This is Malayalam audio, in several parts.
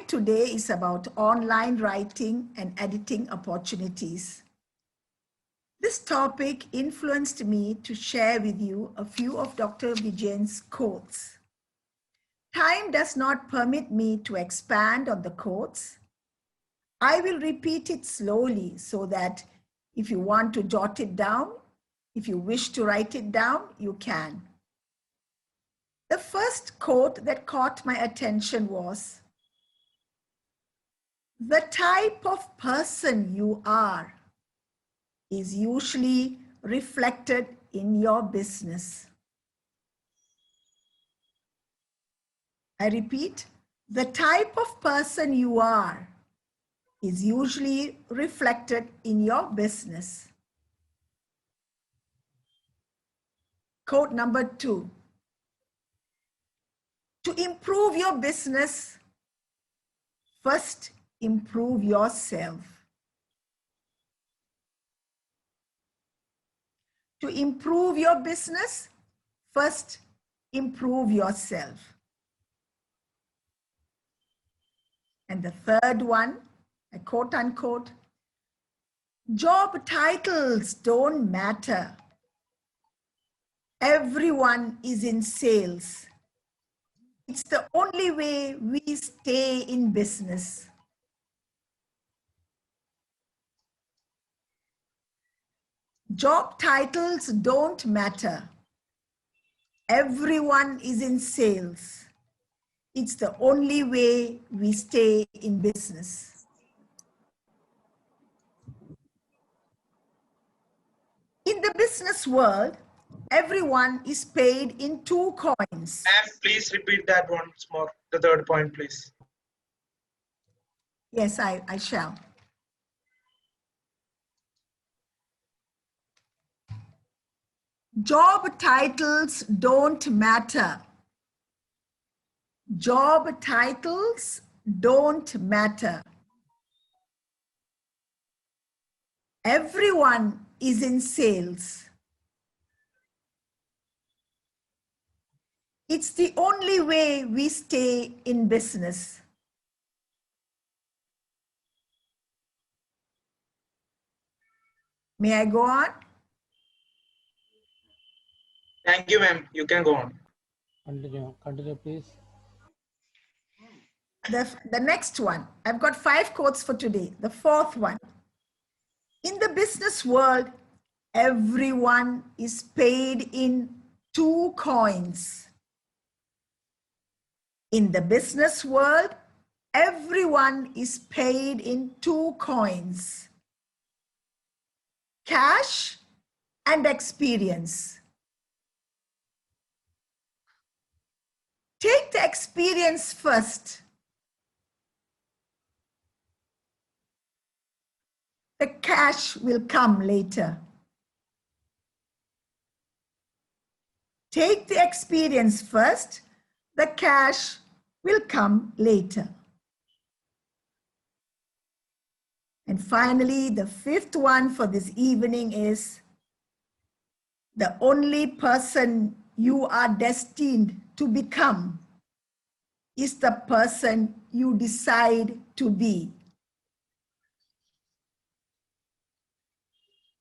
topic today is about online writing and editing opportunities. This topic influenced me to share with you a few of Dr. Vijayan's quotes. Time does not permit me to expand on the quotes. I will repeat it slowly so that if you want to jot it down, if you wish to write it down, you can. The first quote that caught my attention was, "The type of person you are is usually reflected in your business." I repeat, the type of person you are is usually reflected in your business. Quote number 2. To improve your business, first improve yourself. To improve your business, first improve yourself. And the third one, a quote unquote, job titles don't matter. Everyone is in sales. It's the only way we stay in business. Job titles don't matter. Everyone is in sales. It's the only way we stay in business. In the business world, everyone is paid in 2 coins. Ma'am, please repeat that once more. The third point, please. Yes, I shall. Job titles don't matter. Job titles don't matter. Everyone is in sales. It's the only way we stay in business. May I go on? Thank you, ma'am. You can go on. Continue, please. The next one, I've got 5 quotes for today. The fourth one, in the business world, everyone is paid in 2 coins. In the business world, everyone is paid in 2 coins. Cash and experience. Take the experience first. The cash will come later. Take the experience first. The cash will come later. And finally, the 5th one for this evening is, the only person you are destined to become is the person you decide to be.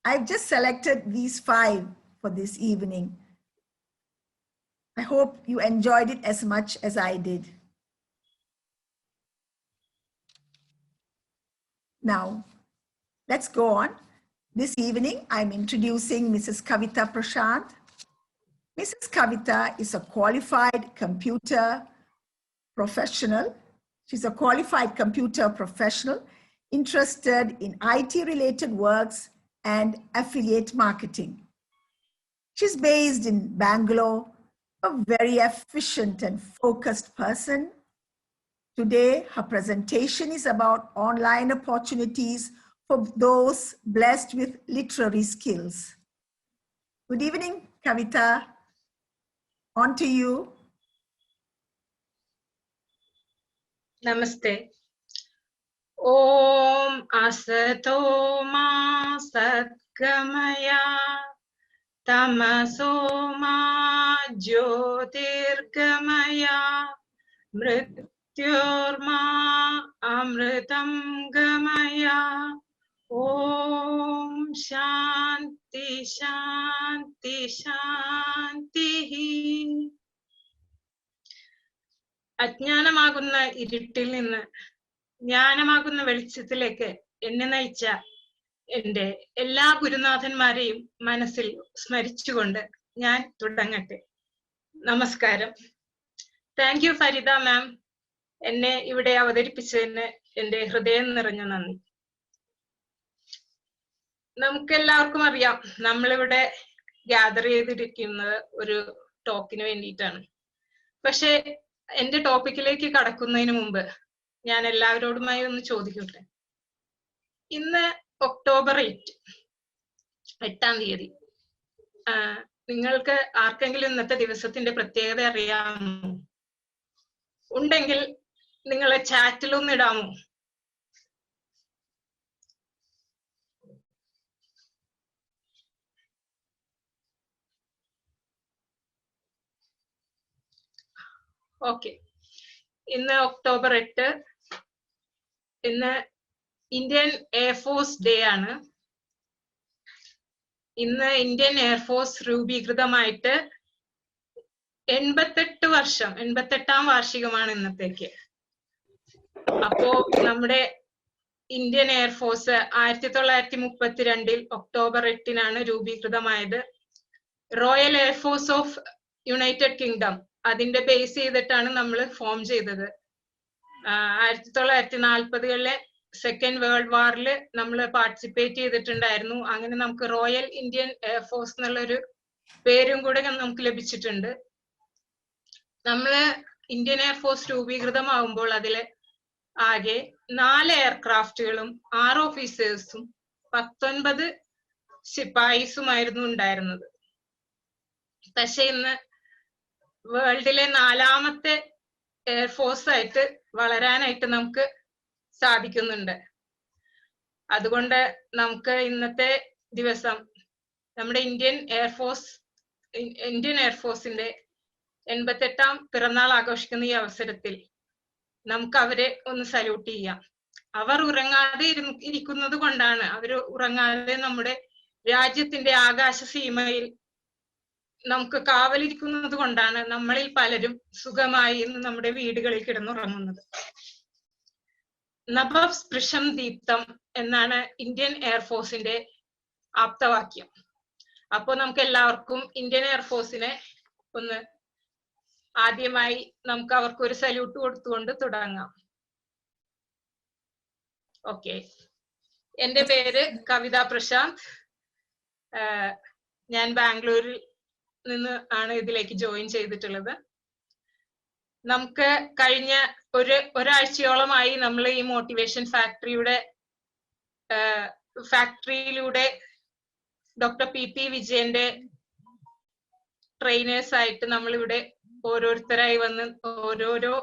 I've just selected these 5 for this evening. I hope you enjoyed it as much as I did. Now, let's go on. This evening, I'm introducing Mrs. Kavita Prashant. Mrs. Kavita is a qualified computer professional. She's a qualified computer professional interested in IT-related works and affiliate marketing. She's based in Bangalore, a very efficient and focused person. Today, her presentation is about online opportunities for those blessed with literary skills. Good evening, Kavita. On to you. Namaste. Om Asato Ma Satgamaya Tamaso Ma Jyotirgamaya मृत्योर्मा अमृतं गमय। ഓം ശാന്തി ശാന്തി ശാന്തി. അജ്ഞാനമാകുന്ന ഇരുട്ടിൽ നിന്ന് ജ്ഞാനമാകുന്ന വെളിച്ചത്തിലേക്ക് എന്നെ നയിച്ച എൻ്റെ എല്ലാ ഗുരുനാഥന്മാരെയും മനസ്സിൽ സ്മരിച്ചുകൊണ്ട് ഞാൻ തുടങ്ങട്ടെ. നമസ്കാരം. താങ്ക് യു ഫരിദ മാം, എന്നെ ഇവിടെ അവതരിപ്പിച്ചതിന് എൻ്റെ ഹൃദയം നിറഞ്ഞ നന്ദി. നമുക്കെല്ലാവർക്കും അറിയാം, നമ്മളിവിടെ ഗ്യാദർ ചെയ്തിരിക്കുന്നത് ഒരു ടോക്കിന് വേണ്ടിയിട്ടാണ്. പക്ഷെ എന്റെ ടോപ്പിക്കിലേക്ക് കടക്കുന്നതിന് മുമ്പ് ഞാൻ എല്ലാവരോടുമായി ഒന്ന് ചോദിക്കട്ടെ. ഇന്ന് ഒക്ടോബർ 8-ാം തീയതി. നിങ്ങൾക്ക് ആർക്കെങ്കിലും ഇന്നത്തെ ദിവസത്തിന്റെ പ്രത്യേകത അറിയാമോ? ഉണ്ടെങ്കിൽ നിങ്ങളെ ചാറ്റിലൊന്ന് ഇടാമോ? ഓക്കെ. ഇന്ന് ഒക്ടോബർ 8. ഇന്ന് ഇന്ത്യൻ എയർഫോഴ്സ് ഡേ ആണ്. ഇന്ന് ഇന്ത്യൻ എയർഫോഴ്സ് രൂപീകൃതമായിട്ട് 88 വർഷം, 88-ാം വാർഷികമാണ് ഇന്നത്തേക്ക്. അപ്പോ നമ്മുടെ ഇന്ത്യൻ എയർഫോഴ്സ് 1932 ഒക്ടോബർ 8-നാണ് രൂപീകൃതമായത്. Royal air force of united kingdom അതിന്റെ ബേസ് ചെയ്തിട്ടാണ് നമ്മൾ ഫോം ചെയ്തത്. 1940-കളിലെ സെക്കൻഡ് വേൾഡ് വാറിൽ നമ്മൾ പാർട്ടിസിപ്പേറ്റ് ചെയ്തിട്ടുണ്ടായിരുന്നു. അങ്ങനെ നമുക്ക് റോയൽ ഇന്ത്യൻ എയർഫോഴ്സ് എന്നുള്ളൊരു പേരും കൂടെ നമുക്ക് ലഭിച്ചിട്ടുണ്ട്. നമ്മള് ഇന്ത്യൻ എയർഫോഴ്സ് രൂപീകൃതമാകുമ്പോൾ അതില് ആകെ 4 എയർക്രാഫ്റ്റുകളും 6 ഓഫീസേഴ്സും 19 സിപ്പായിസുമായിരുന്നു ഉണ്ടായിരുന്നത്. പക്ഷെ ഇന്ന് വേൾഡിലെ 4ാമത്തെ എയർഫോഴ്സ് ആയിട്ട് വളരാനായിട്ട് നമുക്ക് സാധിക്കുന്നുണ്ട്. അതുകൊണ്ട് നമുക്ക് ഇന്നത്തെ ദിവസം നമ്മുടെ ഇന്ത്യൻ എയർഫോഴ്സിന്റെ 88-ാം പിറന്നാൾ ആഘോഷിക്കുന്ന ഈ അവസരത്തിൽ നമുക്ക് അവരെ ഒന്ന് സല്യൂട്ട് ചെയ്യാം. അവർ ഉറങ്ങാതെ ഇരിക്കുന്നത് കൊണ്ടാണ്, അവർ ഉറങ്ങാതെ നമ്മുടെ രാജ്യത്തിന്റെ ആകാശ സീമയിൽ നമുക്ക് കാവലിരിക്കുന്നത് കൊണ്ടാണ് നമ്മളിൽ പലരും സുഖമായി ഇന്ന് നമ്മുടെ വീടുകളിൽ കിടന്നുറങ്ങുന്നത്. നഭഃ സ്പൃശം ദീപ്തം എന്നാണ് ഇന്ത്യൻ എയർഫോഴ്സിന്റെ ആപ്തവാക്യം. അപ്പോ നമുക്ക് എല്ലാവർക്കും ഇന്ത്യൻ എയർഫോഴ്സിനെ ഒന്ന് ആദ്യമായി നമുക്ക് അവർക്ക് ഒരു സല്യൂട്ട് കൊടുത്തുകൊണ്ട് തുടങ്ങാം. ഓക്കെ. എന്റെ പേര് കവിത പ്രശാന്ത്. ഞാൻ ബാംഗ്ലൂരിൽ നിന്ന് ആണ് ഇതിലേക്ക് ജോയിൻ ചെയ്തിട്ടുള്ളത്. നമുക്ക് കഴിഞ്ഞ ഒരാഴ്ചയോളമായി നമ്മൾ ഈ മോട്ടിവേഷൻ ഫാക്ടറിയിലൂടെ ഡോക്ടർ PP വിജയന്റെ ട്രെയിനേഴ്സ് ആയിട്ട് നമ്മളിവിടെ ഓരോരുത്തരായി വന്ന് ഓരോരോ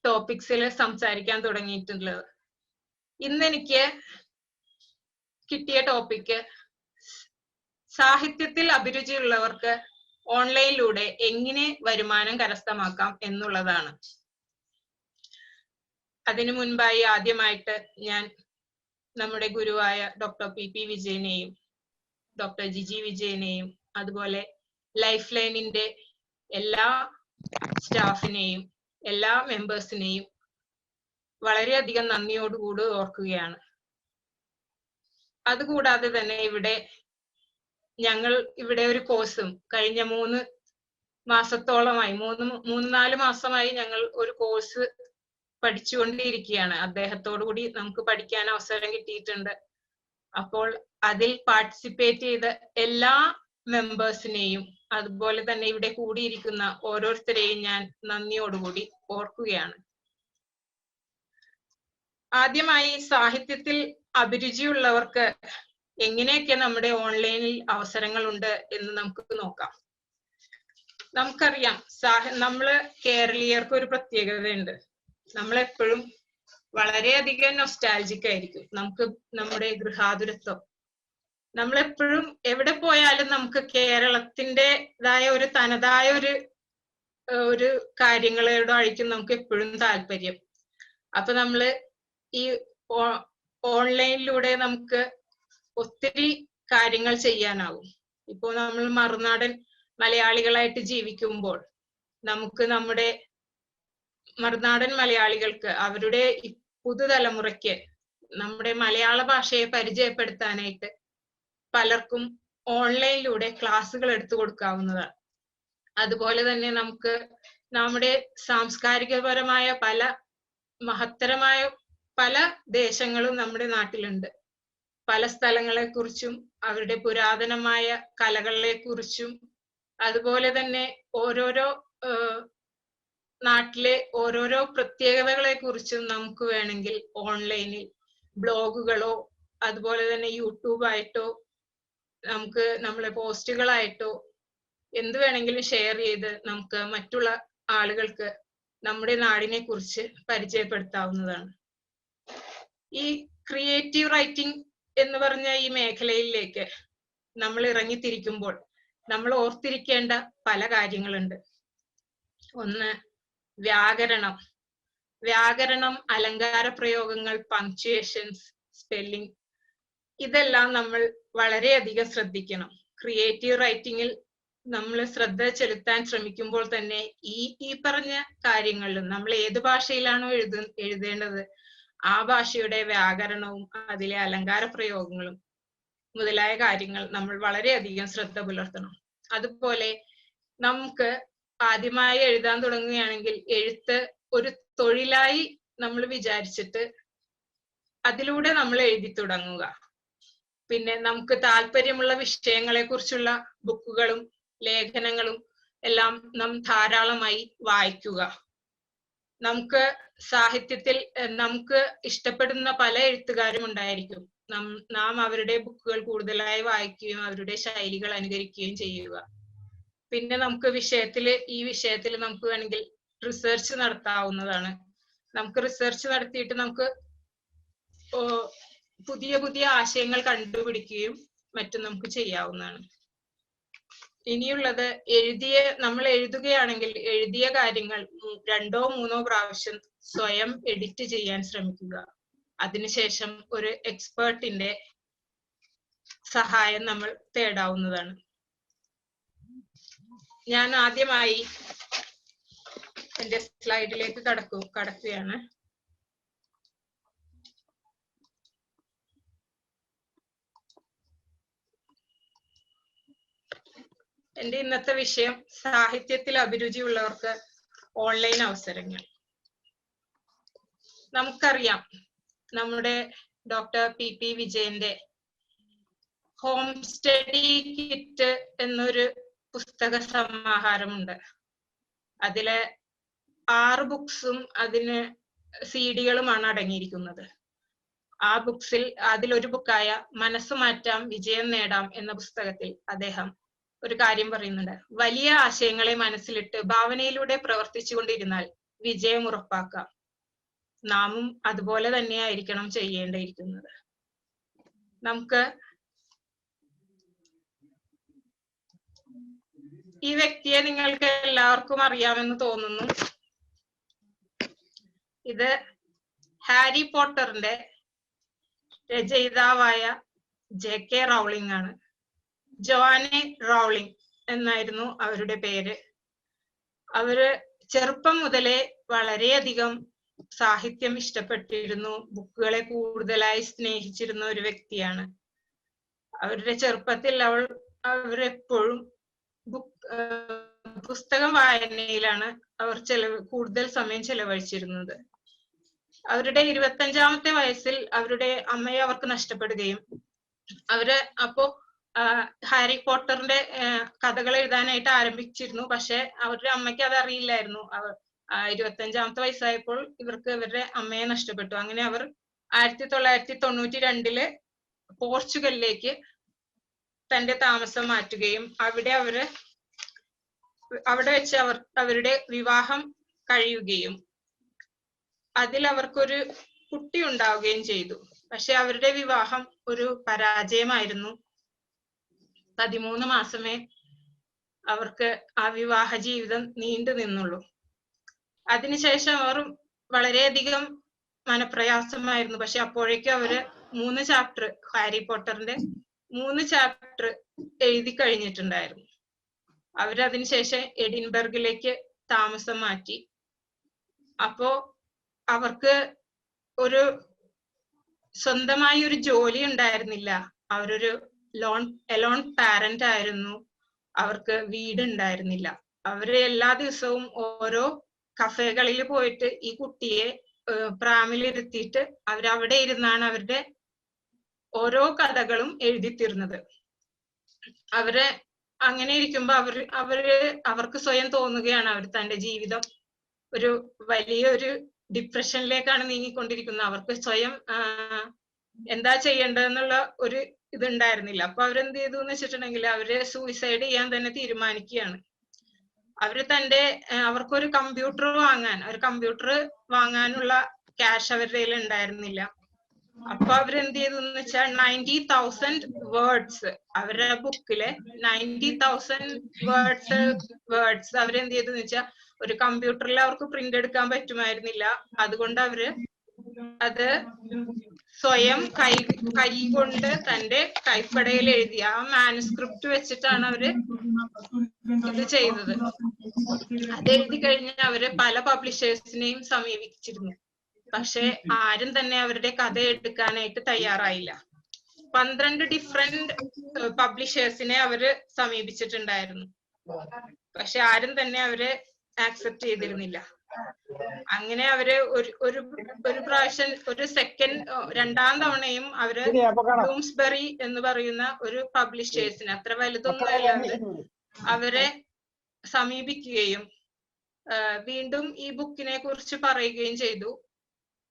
ടോപ്പിക്സിൽ സംസാരിക്കാൻ തുടങ്ങിയിട്ടുള്ളത്. ഇന്ന് എനിക്ക് കിട്ടിയ ടോപ്പിക്ക് സാഹിത്യത്തിൽ അഭിരുചിയുള്ളവർക്ക് ഓൺലൈനിലൂടെ എങ്ങനെ വരുമാനം കരസ്ഥമാക്കാം എന്നുള്ളതാണ്. അതിനു മുൻപായി ആദ്യമായിട്ട് ഞാൻ നമ്മുടെ ഗുരുവായ ഡോക്ടർ PP വിജയനെയും ഡോക്ടർ ജിജി വിജയനെയും അതുപോലെ ലൈഫ് ലൈനിന്റെ എല്ലാ സ്റ്റാഫിനെയും എല്ലാ മെമ്പേഴ്സിനെയും വളരെയധികം നന്ദിയോടുകൂടി ഓർക്കുകയാണ്. അതുകൂടാതെ തന്നെ ഞങ്ങൾ ഇവിടെ ഒരു കോഴ്സും കഴിഞ്ഞ 3 മാസത്തോളമായി 3-4 മാസമായി ഞങ്ങൾ ഒരു കോഴ്സ് പഠിച്ചുകൊണ്ടിരിക്കുകയാണ്. അദ്ദേഹത്തോടു കൂടി നമുക്ക് പഠിക്കാൻ അവസരം കിട്ടിയിട്ടുണ്ട്. അപ്പോൾ അതിൽ പാർട്ടിസിപ്പേറ്റ് ചെയ്ത എല്ലാ മെമ്പേഴ്സിനെയും അതുപോലെ തന്നെ ഇവിടെ കൂടിയിരിക്കുന്ന ഓരോരുത്തരെയും ഞാൻ നന്ദിയോടുകൂടി ഓർക്കുകയാണ്. ആദ്യമായി സാഹിത്യത്തിൽ അഭിരുചിയുള്ളവർക്ക് എങ്ങനെയൊക്കെ നമ്മുടെ ഓൺലൈനിൽ അവസരങ്ങളുണ്ട് എന്ന് നമുക്ക് നോക്കാം. നമുക്കറിയാം, നമ്മള് കേരളീയർക്ക് ഒരു പ്രത്യേകതയുണ്ട്. നമ്മളെപ്പോഴും വളരെയധികം നൊസ്റ്റാൾജിക് ആയിരിക്കും. നമുക്ക് നമ്മുടെ ഗൃഹാതുരത്വം, നമ്മളെപ്പോഴും എവിടെ പോയാലും നമുക്ക് കേരളത്തിൻ്റെതായ ഒരു തനതായ ഒരു കാര്യങ്ങളോടായിരിക്കും നമുക്ക് എപ്പോഴും താല്പര്യം. അപ്പൊ നമ്മള് ഈ ഓൺലൈനിലൂടെ നമുക്ക് ഒത്തിരി കാര്യങ്ങൾ ചെയ്യാനാവും. ഇപ്പോ നമ്മൾ മറുനാടൻ മലയാളികളായിട്ട് ജീവിക്കുമ്പോൾ നമുക്ക് നമ്മുടെ മറുനാടൻ മലയാളികൾക്ക് അവരുടെ പുതുതലമുറയ്ക്ക് നമ്മുടെ മലയാള ഭാഷയെ പരിചയപ്പെടുത്താനായിട്ട് പലർക്കും ഓൺലൈനിലൂടെ ക്ലാസ്സുകൾ എടുത്തു കൊടുക്കാവുന്നതാണ്. അതുപോലെ തന്നെ നമുക്ക് നമ്മുടെ സാംസ്കാരികപരമായ പല മഹത്തരമായ പല ദേശങ്ങളും നമ്മുടെ നാട്ടിലുണ്ട്. പല സ്ഥലങ്ങളെ കുറിച്ചും അവരുടെ പുരാതനമായ കലകളെ കുറിച്ചും അതുപോലെ തന്നെ ഓരോരോ നാട്ടിലെ ഓരോരോ പ്രത്യേകതകളെ കുറിച്ചും നമുക്ക് വേണമെങ്കിൽ ഓൺലൈനിൽ ബ്ലോഗുകളോ അതുപോലെ തന്നെ യൂട്യൂബായിട്ടോ നമുക്ക് നമ്മളെ പോസ്റ്റുകളായിട്ടോ എന്ത് വേണമെങ്കിലും ഷെയർ ചെയ്ത് നമുക്ക് മറ്റുള്ള ആളുകൾക്ക് നമ്മുടെ നാടിനെ കുറിച്ച് പരിചയപ്പെടുത്താവുന്നതാണ്. ഈ ക്രിയേറ്റീവ് റൈറ്റിംഗ് എന്ന് പറഞ്ഞ ഈ മേഖലയിലേക്ക് നമ്മൾ ഇറങ്ങിത്തിരിക്കുമ്പോൾ നമ്മൾ ഓർത്തിരിക്കേണ്ട പല കാര്യങ്ങളുണ്ട്. ഒന്ന്, വ്യാകരണം, അലങ്കാര പ്രയോഗങ്ങൾ, പങ്ക്ച്വേഷൻസ്, സ്പെല്ലിംഗ്, ഇതെല്ലാം നമ്മൾ വളരെയധികം ശ്രദ്ധിക്കണം. ക്രിയേറ്റീവ് റൈറ്റിംഗിൽ നമ്മൾ ശ്രദ്ധ ചെലുത്താൻ ശ്രമിക്കുമ്പോൾ തന്നെ ഈ പറഞ്ഞ കാര്യങ്ങളിലും നമ്മൾ ഏത് ഭാഷയിലാണോ എഴുതേണ്ടത് ആ ഭാഷയുടെ വ്യാകരണവും അതിലെ അലങ്കാര പ്രയോഗങ്ങളും മുതലായ കാര്യങ്ങൾ നമ്മൾ വളരെയധികം ശ്രദ്ധ പുലർത്തണം. അതുപോലെ നമുക്ക് ആദ്യമായി എഴുതാൻ തുടങ്ങുകയാണെങ്കിൽ എഴുത്ത് ഒരു തൊഴിലായി നമ്മൾ വിചാരിച്ചിട്ട് അതിലൂടെ നമ്മൾ എഴുതി തുടങ്ങുക. പിന്നെ നമുക്ക് താല്പര്യമുള്ള വിഷയങ്ങളെ കുറിച്ചുള്ള ബുക്കുകളും ലേഖനങ്ങളും എല്ലാം നാം ധാരാളമായി വായിക്കുക. നമുക്ക് സാഹിത്യത്തിൽ നമുക്ക് ഇഷ്ടപ്പെടുന്ന പല എഴുത്തുകാരും ഉണ്ടായിരിക്കും. നാം അവരുടെ ബുക്കുകൾ കൂടുതലായി വായിക്കുകയും അവരുടെ ശൈലികൾ അനുകരിക്കുകയും ചെയ്യുക. പിന്നെ നമുക്ക് ഈ വിഷയത്തിൽ നമുക്ക് വേണമെങ്കിൽ റിസർച്ച് നടത്താവുന്നതാണ്. നമുക്ക് റിസർച്ച് നടത്തിയിട്ട് നമുക്ക് പുതിയ പുതിയ ആശയങ്ങൾ കണ്ടുപിടിക്കുകയും മറ്റും നമുക്ക് ചെയ്യാവുന്നതാണ്. ഇനിയുള്ളത് നമ്മൾ എഴുതുകയാണെങ്കിൽ എഴുതിയ കാര്യങ്ങൾ 2 or 3 പ്രാവശ്യം സ്വയം എഡിറ്റ് ചെയ്യാൻ ശ്രമിക്കുക. അതിനുശേഷം ഒരു എക്സ്പേർട്ടിന്റെ സഹായം നമ്മൾ തേടാവുന്നതാണ്. ഞാൻ ആദ്യമായി എന്റെ സ്ലൈഡിലേക്ക് കടക്കുകയാണ്. എന്റെ ഇന്നത്തെ വിഷയം സാഹിത്യത്തിൽ അഭിരുചിയുള്ളവർക്ക് ഓൺലൈൻ അവസരങ്ങൾ. നമുക്കറിയാം നമ്മുടെ ഡോക്ടർ PP വിജയന്റെ ഹോം സ്റ്റഡി കിറ്റ് എന്നൊരു പുസ്തക സമാഹാരമുണ്ട്. അതിലെ 6 ബുക്സും അതിന് CD-കളുമാണ് അടങ്ങിയിരിക്കുന്നത്. ആ ബുക്സിൽ അതിലൊരു ബുക്കായ മനസ്സ് മാറ്റാം വിജയം നേടാം എന്ന പുസ്തകത്തിൽ അദ്ദേഹം ഒരു കാര്യം പറയുന്നുണ്ട്. വലിയ ആശയങ്ങളെ മനസ്സിലിട്ട് ഭാവനയിലൂടെ പ്രവർത്തിച്ചുകൊണ്ടിരുന്നാൽ വിജയം ഉറപ്പാക്കാം. നാമും അതുപോലെ തന്നെയായിരിക്കണം ചെയ്യേണ്ടിയിരിക്കുന്നത്. നമുക്ക് ഈ വ്യക്തിയെ നിങ്ങൾക്ക് എല്ലാവർക്കും അറിയാമെന്ന് തോന്നുന്നു. ഇത് ഹാരി പോട്ടറിന്റെ രചയിതാവായ JK റൗളിംഗ് ആണ്. ജോആനെ റൗളിംഗ് എന്നായിരുന്നു അവരുടെ പേര്. അവര് ചെറുപ്പം മുതലേ വളരെയധികം സാഹിത്യം ഇഷ്ടപ്പെട്ടിരുന്നു, ബുക്കുകളെ കൂടുതലായി സ്നേഹിച്ചിരുന്ന ഒരു വ്യക്തിയാണ്. അവരുടെ ചെറുപ്പത്തിൽ അവരെപ്പോഴും പുസ്തകം വായനയിലാണ് അവർ കൂടുതൽ സമയം ചെലവഴിച്ചിരുന്നത്. അവരുടെ 25-ാമത്തെ വയസ്സിൽ അവരുടെ അമ്മയെ അവർക്ക് നഷ്ടപ്പെടുകയും അപ്പോ ഹാരി പോട്ടറിന്റെ കഥകൾ എഴുതാനായിട്ട് ആരംഭിച്ചിരുന്നു. പക്ഷെ അവരുടെ അമ്മയ്ക്ക് അത് അറിയില്ലായിരുന്നു. 25-ാമത്തെ വയസ്സായപ്പോൾ ഇവരുടെ അമ്മയെ നഷ്ടപ്പെട്ടു. അങ്ങനെ അവർ 1992 പോർച്ചുഗലിലേക്ക് തന്റെ താമസം മാറ്റുകയും അവിടെ വെച്ച് അവരുടെ വിവാഹം കഴിയുകയും അതിൽ അവർക്കൊരു കുട്ടി ഉണ്ടാവുകയും ചെയ്തു. പക്ഷെ അവരുടെ വിവാഹം ഒരു പരാജയമായിരുന്നു. 13 മാസമേ അവർക്ക് ആ വിവാഹ ജീവിതം നീണ്ടു നിന്നുള്ളൂ. അതിനുശേഷം അവർ വളരെയധികം മനപ്രയാസമായിരുന്നു. പക്ഷെ അപ്പോഴേക്കും അവര് 3 ചാപ്റ്റർ ഹാരി പോട്ടറിന്റെ 3 ചാപ്റ്റർ എഴുതി കഴിഞ്ഞിട്ടുണ്ടായിരുന്നു. അവരതിനുശേഷം എഡിൻബർഗിലേക്ക് താമസം മാറ്റി. അപ്പോ അവർക്ക് ഒരു സ്വന്തമായി ഒരു ജോലി ഉണ്ടായിരുന്നില്ല. അവരൊരു എലോൺ പാരന്റ് ആയിരുന്നു. അവർക്ക് വീട് ഉണ്ടായിരുന്നില്ല. അവര് എല്ലാ ദിവസവും ഓരോ കഫേകളിൽ പോയിട്ട് ഈ കുട്ടിയെ പ്രാമിലിരുത്തിയിട്ട് അവരവിടെ ഇരുന്നാണ് അവരുടെ ഓരോ കഥകളും എഴുതിത്തീർന്നത്. അവര് അങ്ങനെ ഇരിക്കുമ്പോ അവർക്ക് സ്വയം തോന്നുകയാണ് അവർ തന്റെ ജീവിതം ഒരു വലിയൊരു ഡിപ്രഷനിലേക്കാണ് നീങ്ങിക്കൊണ്ടിരിക്കുന്നത്. അവർക്ക് സ്വയം എന്താ ചെയ്യേണ്ടതെന്നുള്ള ഒരു ഇതുണ്ടായിരുന്നില്ല. അപ്പൊ അവരെന്ത് ചെയ്തു എന്ന് വെച്ചിട്ടുണ്ടെങ്കിൽ അവര് സൂയിസൈഡ് ചെയ്യാൻ തന്നെ തീരുമാനിക്കുകയാണ്. അവർക്കൊരു കമ്പ്യൂട്ടർ വാങ്ങാനുള്ള ക്യാഷ് അവരുടെ കയ്യിൽ ഉണ്ടായിരുന്നില്ല. അപ്പൊ അവരെന്ത് ചെയ്തു എന്ന് വെച്ചാൽ 90,000 വേർഡ്സ് അവരുടെ ബുക്കിലെ 90,000 വേർഡ്സ് അവരെന്ത് ചെയ്തു എന്ന് വെച്ചാൽ ഒരു കമ്പ്യൂട്ടറിൽ അവർക്ക് പ്രിന്റ് എടുക്കാൻ പറ്റുമായിരുന്നില്ല. അതുകൊണ്ട് അവര് അത് സ്വയം കൈ കൊണ്ട് തന്റെ കൈപ്പടയിൽ എഴുതി ആ മാനുസ്ക്രിപ്റ്റ് വെച്ചിട്ടാണ് അവര് ഇത് ചെയ്തത്. അത് എഴുതി കഴിഞ്ഞ് അവര് പല പബ്ലിഷേഴ്സിനെയും സമീപിച്ചിരുന്നു. പക്ഷെ ആരും തന്നെ അവരുടെ കഥ എടുക്കാനായിട്ട് തയ്യാറായില്ല. 12 ഡിഫറെന്റ് പബ്ലിഷേഴ്സിനെ അവര് സമീപിച്ചിട്ടുണ്ടായിരുന്നു. പക്ഷെ ആരും തന്നെ അവരെ ആക്സെപ്റ്റ് ചെയ്തിരുന്നില്ല. അങ്ങനെ അവര് ഒരു പ്രാവശ്യം രണ്ടാം തവണയും അവര് ബ്ലൂംസ്ബെറി എന്ന് പറയുന്ന ഒരു പബ്ലിഷേഴ്സിന് അത്ര വലുതൊന്നും അല്ലാതെ അവരെ സമീപിക്കുകയും വീണ്ടും ഈ ബുക്കിനെ കുറിച്ച് പറയുകയും ചെയ്തു.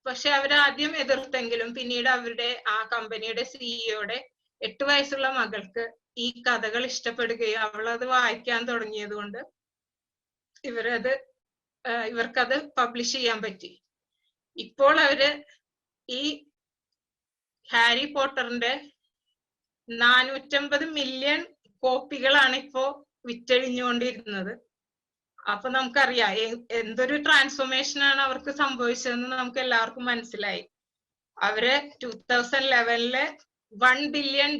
പക്ഷെ അവരാദ്യം എതിർത്തെങ്കിലും പിന്നീട് അവരുടെ ആ കമ്പനിയുടെ സിഇഒയുടെ 8 വയസ്സുള്ള മകൾക്ക് ഈ കഥകൾ ഇഷ്ടപ്പെടുകയും അവളത് വായിക്കാൻ തുടങ്ങിയത് കൊണ്ട് ഇവർക്കത് പബ്ലിഷ് ചെയ്യാൻ പറ്റി. ഇപ്പോൾ അവര് ഈ ഹാരി പോട്ടറിന്റെ 450 മില്യൺ കോപ്പികളാണ് ഇപ്പോ വിറ്റഴിഞ്ഞുകൊണ്ടിരുന്നത്. അപ്പൊ നമുക്കറിയാം എന്തൊരു ട്രാൻസ്ഫോർമേഷൻ ആണ് അവർക്ക് സംഭവിച്ചതെന്ന് നമുക്ക് എല്ലാവർക്കും മനസ്സിലായി. അവര് 2011 $1 ബില്യൺ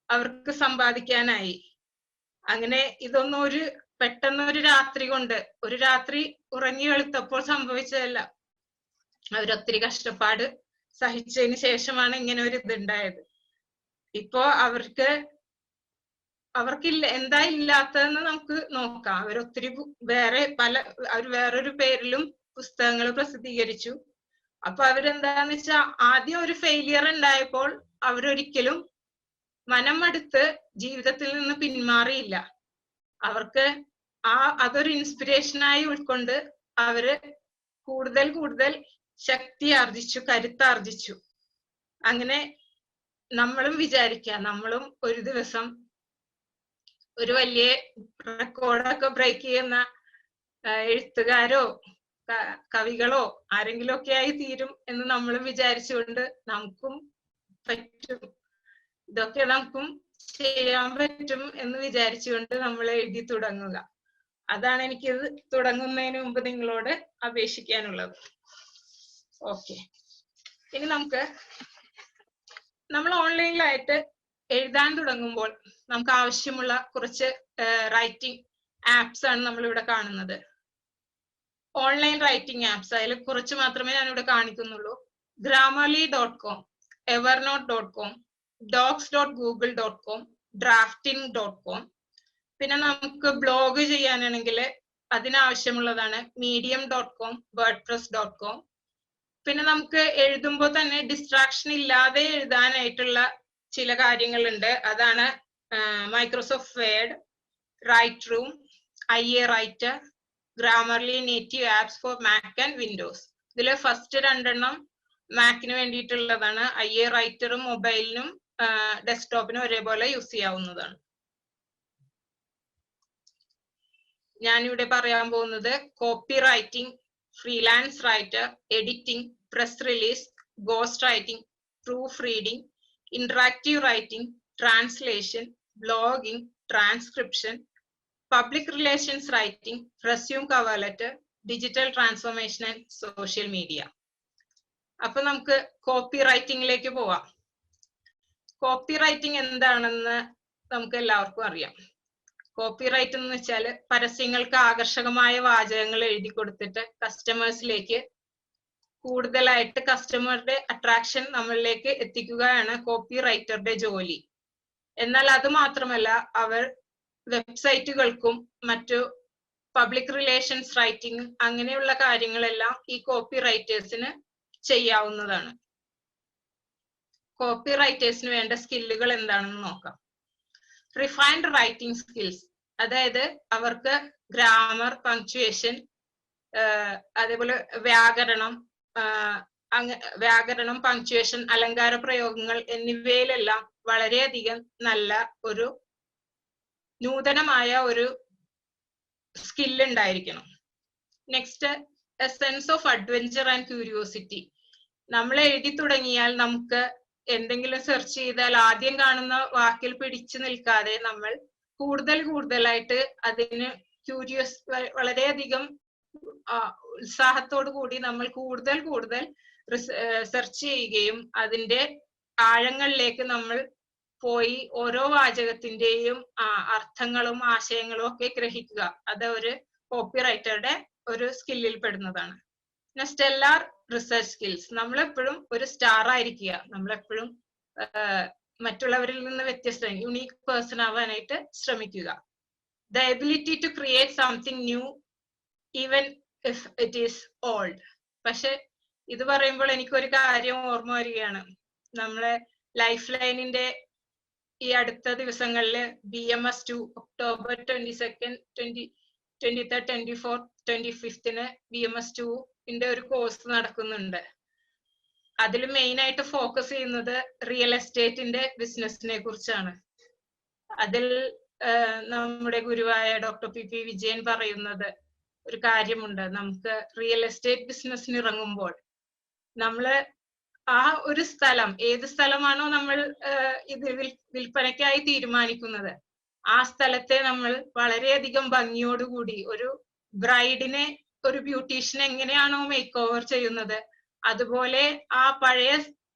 അവർക്ക് സമ്പാദിക്കാനായി. അങ്ങനെ ഇതൊന്നും പെട്ടെന്ന് ഒരു രാത്രി കൊണ്ട് ഒരു രാത്രി ഉറങ്ങി വെളുത്തപ്പോൾ സംഭവിച്ചതല്ല. അവരൊത്തിരി കഷ്ടപ്പാട് സഹിച്ചതിന് ശേഷമാണ് ഇങ്ങനെ ഒരു ഇതുണ്ടായത്. ഇപ്പോ അവർക്കില്ല എന്താ ഇല്ലാത്തതെന്ന് നമുക്ക് നോക്കാം. അവരൊത്തിരി വേറൊരു പേരിലും പുസ്തകങ്ങൾ പ്രസിദ്ധീകരിച്ചു. അപ്പൊ അവരെന്താന്ന് വെച്ചാൽ ആദ്യം ഒരു ഫെയിലിയർ ഉണ്ടായപ്പോൾ അവരൊരിക്കലും മനം മടുത്ത് ജീവിതത്തിൽ നിന്ന് പിന്മാറിയില്ല. അവർക്ക് അതൊരു ഇൻസ്പിറേഷനായി ഉൾക്കൊണ്ട് അവര് കൂടുതൽ ശക്തി ആർജിച്ചു, കരുത്താർജിച്ചു. അങ്ങനെ നമ്മളും വിചാരിക്കാം, നമ്മളും ഒരു ദിവസം ഒരു വലിയ റെക്കോർഡൊക്കെ ബ്രേക്ക് ചെയ്യുന്ന എഴുത്തുകാരോ കവികളോ ആരെങ്കിലും ഒക്കെ ആയി തീരും എന്ന് നമ്മളും വിചാരിച്ചുകൊണ്ട് നമുക്കും പറ്റും, ഇതൊക്കെ നമുക്കും ചെയ്യാൻ പറ്റും എന്ന് വിചാരിച്ചുകൊണ്ട് നമ്മൾ എഴുതി തുടങ്ങുക. അതാണ് എനിക്കിത് തുടങ്ങുന്നതിന് മുമ്പ് നിങ്ങളോട് അപേക്ഷിക്കാനുള്ളത്. ഓക്കെ, ഇനി നമ്മൾ ഓൺലൈനിലായിട്ട് എഴുതാൻ തുടങ്ങുമ്പോൾ നമുക്ക് ആവശ്യമുള്ള കുറച്ച് റൈറ്റിംഗ് ആപ്സ് ആണ് നമ്മളിവിടെ കാണുന്നത്. ഓൺലൈൻ റൈറ്റിംഗ് ആപ്സ്, അതിൽ കുറച്ച് മാത്രമേ ഞാനിവിടെ കാണിക്കുന്നുള്ളൂ. grammarly.com, evernote.com, docs.google.com, drafting.com. പിന്നെ നമുക്ക് ബ്ലോഗ് ചെയ്യാനാണെങ്കിൽ അതിനാവശ്യമുള്ളതാണ് medium.com, wordpress.com. പിന്നെ നമുക്ക് എഴുതുമ്പോൾ തന്നെ ഡിസ്ട്രാക്ഷൻ ഇല്ലാതെ എഴുതാനായിട്ടുള്ള ചില കാര്യങ്ങളുണ്ട്. അതാണ് Microsoft Word, write room, IA writer, Grammarly native apps for Mac and Windows. ഇതിലെ ഫസ്റ്റ് 2 മാക്കിന് വേണ്ടിയിട്ടുള്ളതാണ്. IA റൈറ്ററും മൊബൈലിനും ഡെസ്ക്ടോപ്പിനും ഒരേപോലെ യൂസ് ചെയ്യാവുന്നതാണ്. ഞാനിവിടെ പറയാൻ പോകുന്നത് copy writing, freelance writer, editing, press release, ghost writing, proof reading, interactive writing, translation, blogging, transcription, public relations writing, resume cover letter, digital transformation and social media. അപ്പൊ നമുക്ക് കോപ്പി റൈറ്റിംഗിലേക്ക് പോവാം. കോപ്പി റൈറ്റിംഗ് എന്താണെന്ന് നമുക്ക് എല്ലാവർക്കും അറിയാം. കോപ്പി റൈറ്റ് എന്ന് വെച്ചാൽ പരസ്യങ്ങൾക്ക് ആകർഷകമായ വാചകങ്ങൾ എഴുതി കൊടുത്തിട്ട് കസ്റ്റമേഴ്സിലേക്ക് കൂടുതലായിട്ട് കസ്റ്റമറുടെ അട്രാക്ഷൻ നമ്മളിലേക്ക് എത്തിക്കുകയാണ് കോപ്പി റൈറ്ററുടെ ജോലി. എന്നാൽ അത് മാത്രമല്ല, അവർ വെബ്സൈറ്റുകൾക്കും മറ്റു പബ്ലിക് റിലേഷൻസ് റൈറ്റിംഗ് അങ്ങനെയുള്ള കാര്യങ്ങളെല്ലാം ഈ കോപ്പി റൈറ്റേഴ്സിന് ചെയ്യാവുന്നതാണ്. കോപ്പി റൈറ്റേഴ്സിന് വേണ്ട സ്കില്ലുകൾ എന്താണെന്ന് നോക്കാം. റിഫൈൻഡ് റൈറ്റിംഗ് സ്കിൽസ്, അതായത് അവർക്ക് ഗ്രാമർ, പങ്ക്ച്വേഷൻ, അതേപോലെ വ്യാകരണം, പങ്ക്ച്വേഷൻ, അലങ്കാര പ്രയോഗങ്ങൾ എന്നിവയിലെല്ലാം വളരെയധികം നല്ല ഒരു നൂതനമായ ഒരു സ്കിൽ ഉണ്ടായിരിക്കണം. Next, A sense of adventure and curiosity. നമ്മൾ എഴുതി തുടങ്ങിയാൽ നമുക്ക് എന്തെങ്കിലും സെർച്ച് ചെയ്താൽ ആദ്യം കാണുന്ന വാക്കിൽ പിടിച്ചു നിൽക്കാതെ നമ്മൾ കൂടുതലായിട്ട് അതിന് വളരെയധികം ഉത്സാഹത്തോടു കൂടി നമ്മൾ കൂടുതൽ സെർച്ച് ചെയ്യുകയും അതിന്റെ ആഴങ്ങളിലേക്ക് നമ്മൾ പോയി ഓരോ വാചകത്തിന്റെയും അർത്ഥങ്ങളും ആശയങ്ങളും ഒക്കെ ഗ്രഹിക്കുക. അത് ഒരു കോപ്പി റൈറ്ററുടെ ഒരു സ്കില്ലിൽ പെടുന്നതാണ്. സ്റ്റെല്ലാർ റിസർച്ച് സ്കിൽസ്, നമ്മളെപ്പോഴും ഒരു സ്റ്റാർ ആയിരിക്കുക, നമ്മളെപ്പോഴും മറ്റുള്ളവരിൽ നിന്ന് വ്യത്യസ്ത യുണീക് പേഴ്സൺ ആവാനായിട്ട് ശ്രമിക്കുക. The ability to create something new even if it is old. പക്ഷെ ഇത് പറയുമ്പോൾ എനിക്കൊരു കാര്യം ഓർമ്മ വരികയാണ്. നമ്മളെ ലൈഫ് ലൈനിന്റെ ഈ അടുത്ത ദിവസങ്ങളിൽ BMS2 ഒക്ടോബർ 22, 23, 24, 25 BMS2ന്റെ ഒരു കോഴ്സ് നടക്കുന്നുണ്ട്. അതിൽ മെയിൻ ആയിട്ട് ഫോക്കസ് ചെയ്യുന്നത് റിയൽ എസ്റ്റേറ്റിന്റെ ബിസിനസിനെ കുറിച്ചാണ്. അതിൽ നമ്മുടെ ഗുരുവായ ഡോക്ടർ PP വിജയൻ പറയുന്നത് ഒരു കാര്യമുണ്ട്. നമുക്ക് റിയൽ എസ്റ്റേറ്റ് ബിസിനസ്സിന് ഇറങ്ങുമ്പോൾ നമ്മള് ആ ഒരു സ്ഥലം, ഏത് സ്ഥലമാണോ നമ്മൾ ഇത് വിൽപ്പനയ്ക്കായി തീരുമാനിക്കുന്നത്, ആ സ്ഥലത്തെ നമ്മൾ വളരെയധികം ഭംഗിയോടുകൂടി ഒരു ബ്രൈഡിനെ, ഒരു ബ്യൂട്ടീഷ്യനെ എങ്ങനെയാണോ മേക്ക് ഓവർ ചെയ്യുന്നത്, അതുപോലെ ആ പഴയ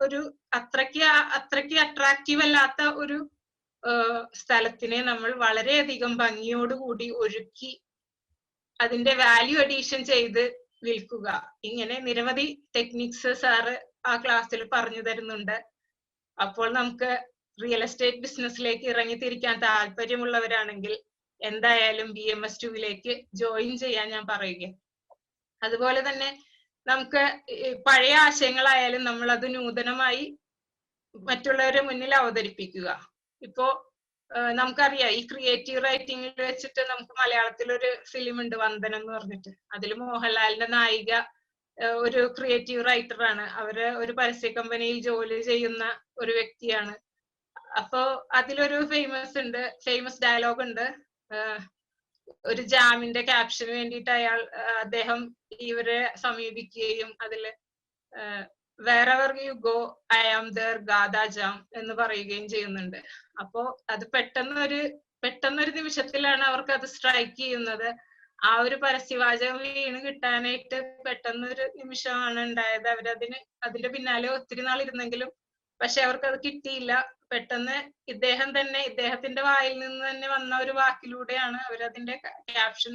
ഒരു അത്രയ്ക്ക് അട്രാക്റ്റീവ് അല്ലാത്ത ഒരു സ്ഥലത്തിനെ നമ്മൾ വളരെയധികം ഭംഗിയോടുകൂടി ഒരുക്കി അതിന്റെ വാല്യൂ അഡീഷൻ ചെയ്ത് വിൽക്കുക. ഇങ്ങനെ നിരവധി ടെക്നിക്സ് സാറ് ആ ക്ലാസ്സിൽ പറഞ്ഞു തരുന്നുണ്ട്. അപ്പോൾ നമുക്ക് റിയൽ എസ്റ്റേറ്റ് ബിസിനസ്സിലേക്ക് ഇറങ്ങിത്തിരിക്കാൻ താല്പര്യമുള്ളവരാണെങ്കിൽ എന്തായാലും BMS2ലേക്ക് ജോയിൻ ചെയ്യാൻ ഞാൻ പറയുക. അതുപോലെ തന്നെ നമുക്ക് പഴയ ആശയങ്ങളായാലും നമ്മൾ അത് നൂതനമായി മറ്റുള്ളവരുടെ മുന്നിൽ അവതരിപ്പിക്കുക. ഇപ്പോ നമുക്കറിയാം, ഈ ക്രിയേറ്റീവ് റൈറ്റിംഗിൽ വെച്ചിട്ട് നമുക്ക് മലയാളത്തിൽ ഒരു ഫിലിം ഉണ്ട്, വന്ദനം എന്ന് പറഞ്ഞിട്ട്. അതിൽ മോഹൻലാലിന്റെ നായിക ഒരു ക്രിയേറ്റീവ് റൈറ്ററാണ്. അവര് ഒരു പരസ്യ കമ്പനിയിൽ ജോലി ചെയ്യുന്ന ഒരു വ്യക്തിയാണ്. അപ്പോ അതിലൊരു ഫേമസ് ഡയലോഗ് ഉണ്ട്. ഒരു ജാമിന്റെ ക്യാപ്ഷന് വേണ്ടിയിട്ട് അദ്ദേഹം ഇവരെ സമീപിക്കുകയും അതില് wherever you go I am there ഗാദാ ജാം എന്ന് പറയുകയും ചെയ്യുന്നുണ്ട്. അപ്പോ അത് പെട്ടെന്നൊരു നിമിഷത്തിലാണ് അവർക്ക് അത് സ്ട്രൈക്ക് ചെയ്യുന്നത്. ആ ഒരു പരസ്യവാചകം വീണ് കിട്ടാനായിട്ട് പെട്ടെന്നൊരു നിമിഷമാണ് ഉണ്ടായത്. അതിന്റെ പിന്നാലെ ഒത്തിരി നാൾ ഇരുന്നെങ്കിലും പക്ഷെ അവർക്ക് അത് കിട്ടിയില്ല. പെട്ടെന്ന് ഇദ്ദേഹത്തിന്റെ വായിൽ നിന്ന് തന്നെ വന്ന ഒരു വാക്കിലൂടെയാണ് അവരതിന്റെ ക്യാപ്ഷൻ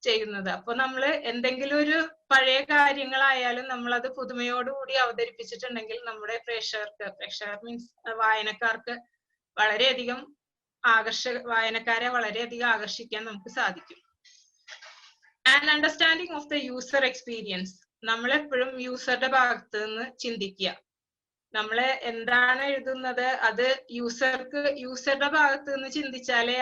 ചെയ്യുന്നത്. അപ്പൊ നമ്മള് എന്തെങ്കിലും ഒരു പഴയ കാര്യങ്ങളായാലും നമ്മളത് പുതുമയോടുകൂടി അവതരിപ്പിച്ചിട്ടുണ്ടെങ്കിൽ നമ്മുടെ പ്രേക്ഷകർ മീൻസ് വായനക്കാർക്ക് വളരെയധികം വായനക്കാരെ വളരെയധികം ആകർഷിക്കാൻ നമുക്ക് സാധിക്കും. And understanding of the user experience, നമ്മളെപ്പോഴും യൂസറുടെ ഭാഗത്ത് നിന്ന് ചിന്തിക്കുക. നമ്മള് എന്താണ് എഴുതുന്നത് അത് യൂസറുടെ ഭാഗത്ത് നിന്ന് ചിന്തിച്ചാലേ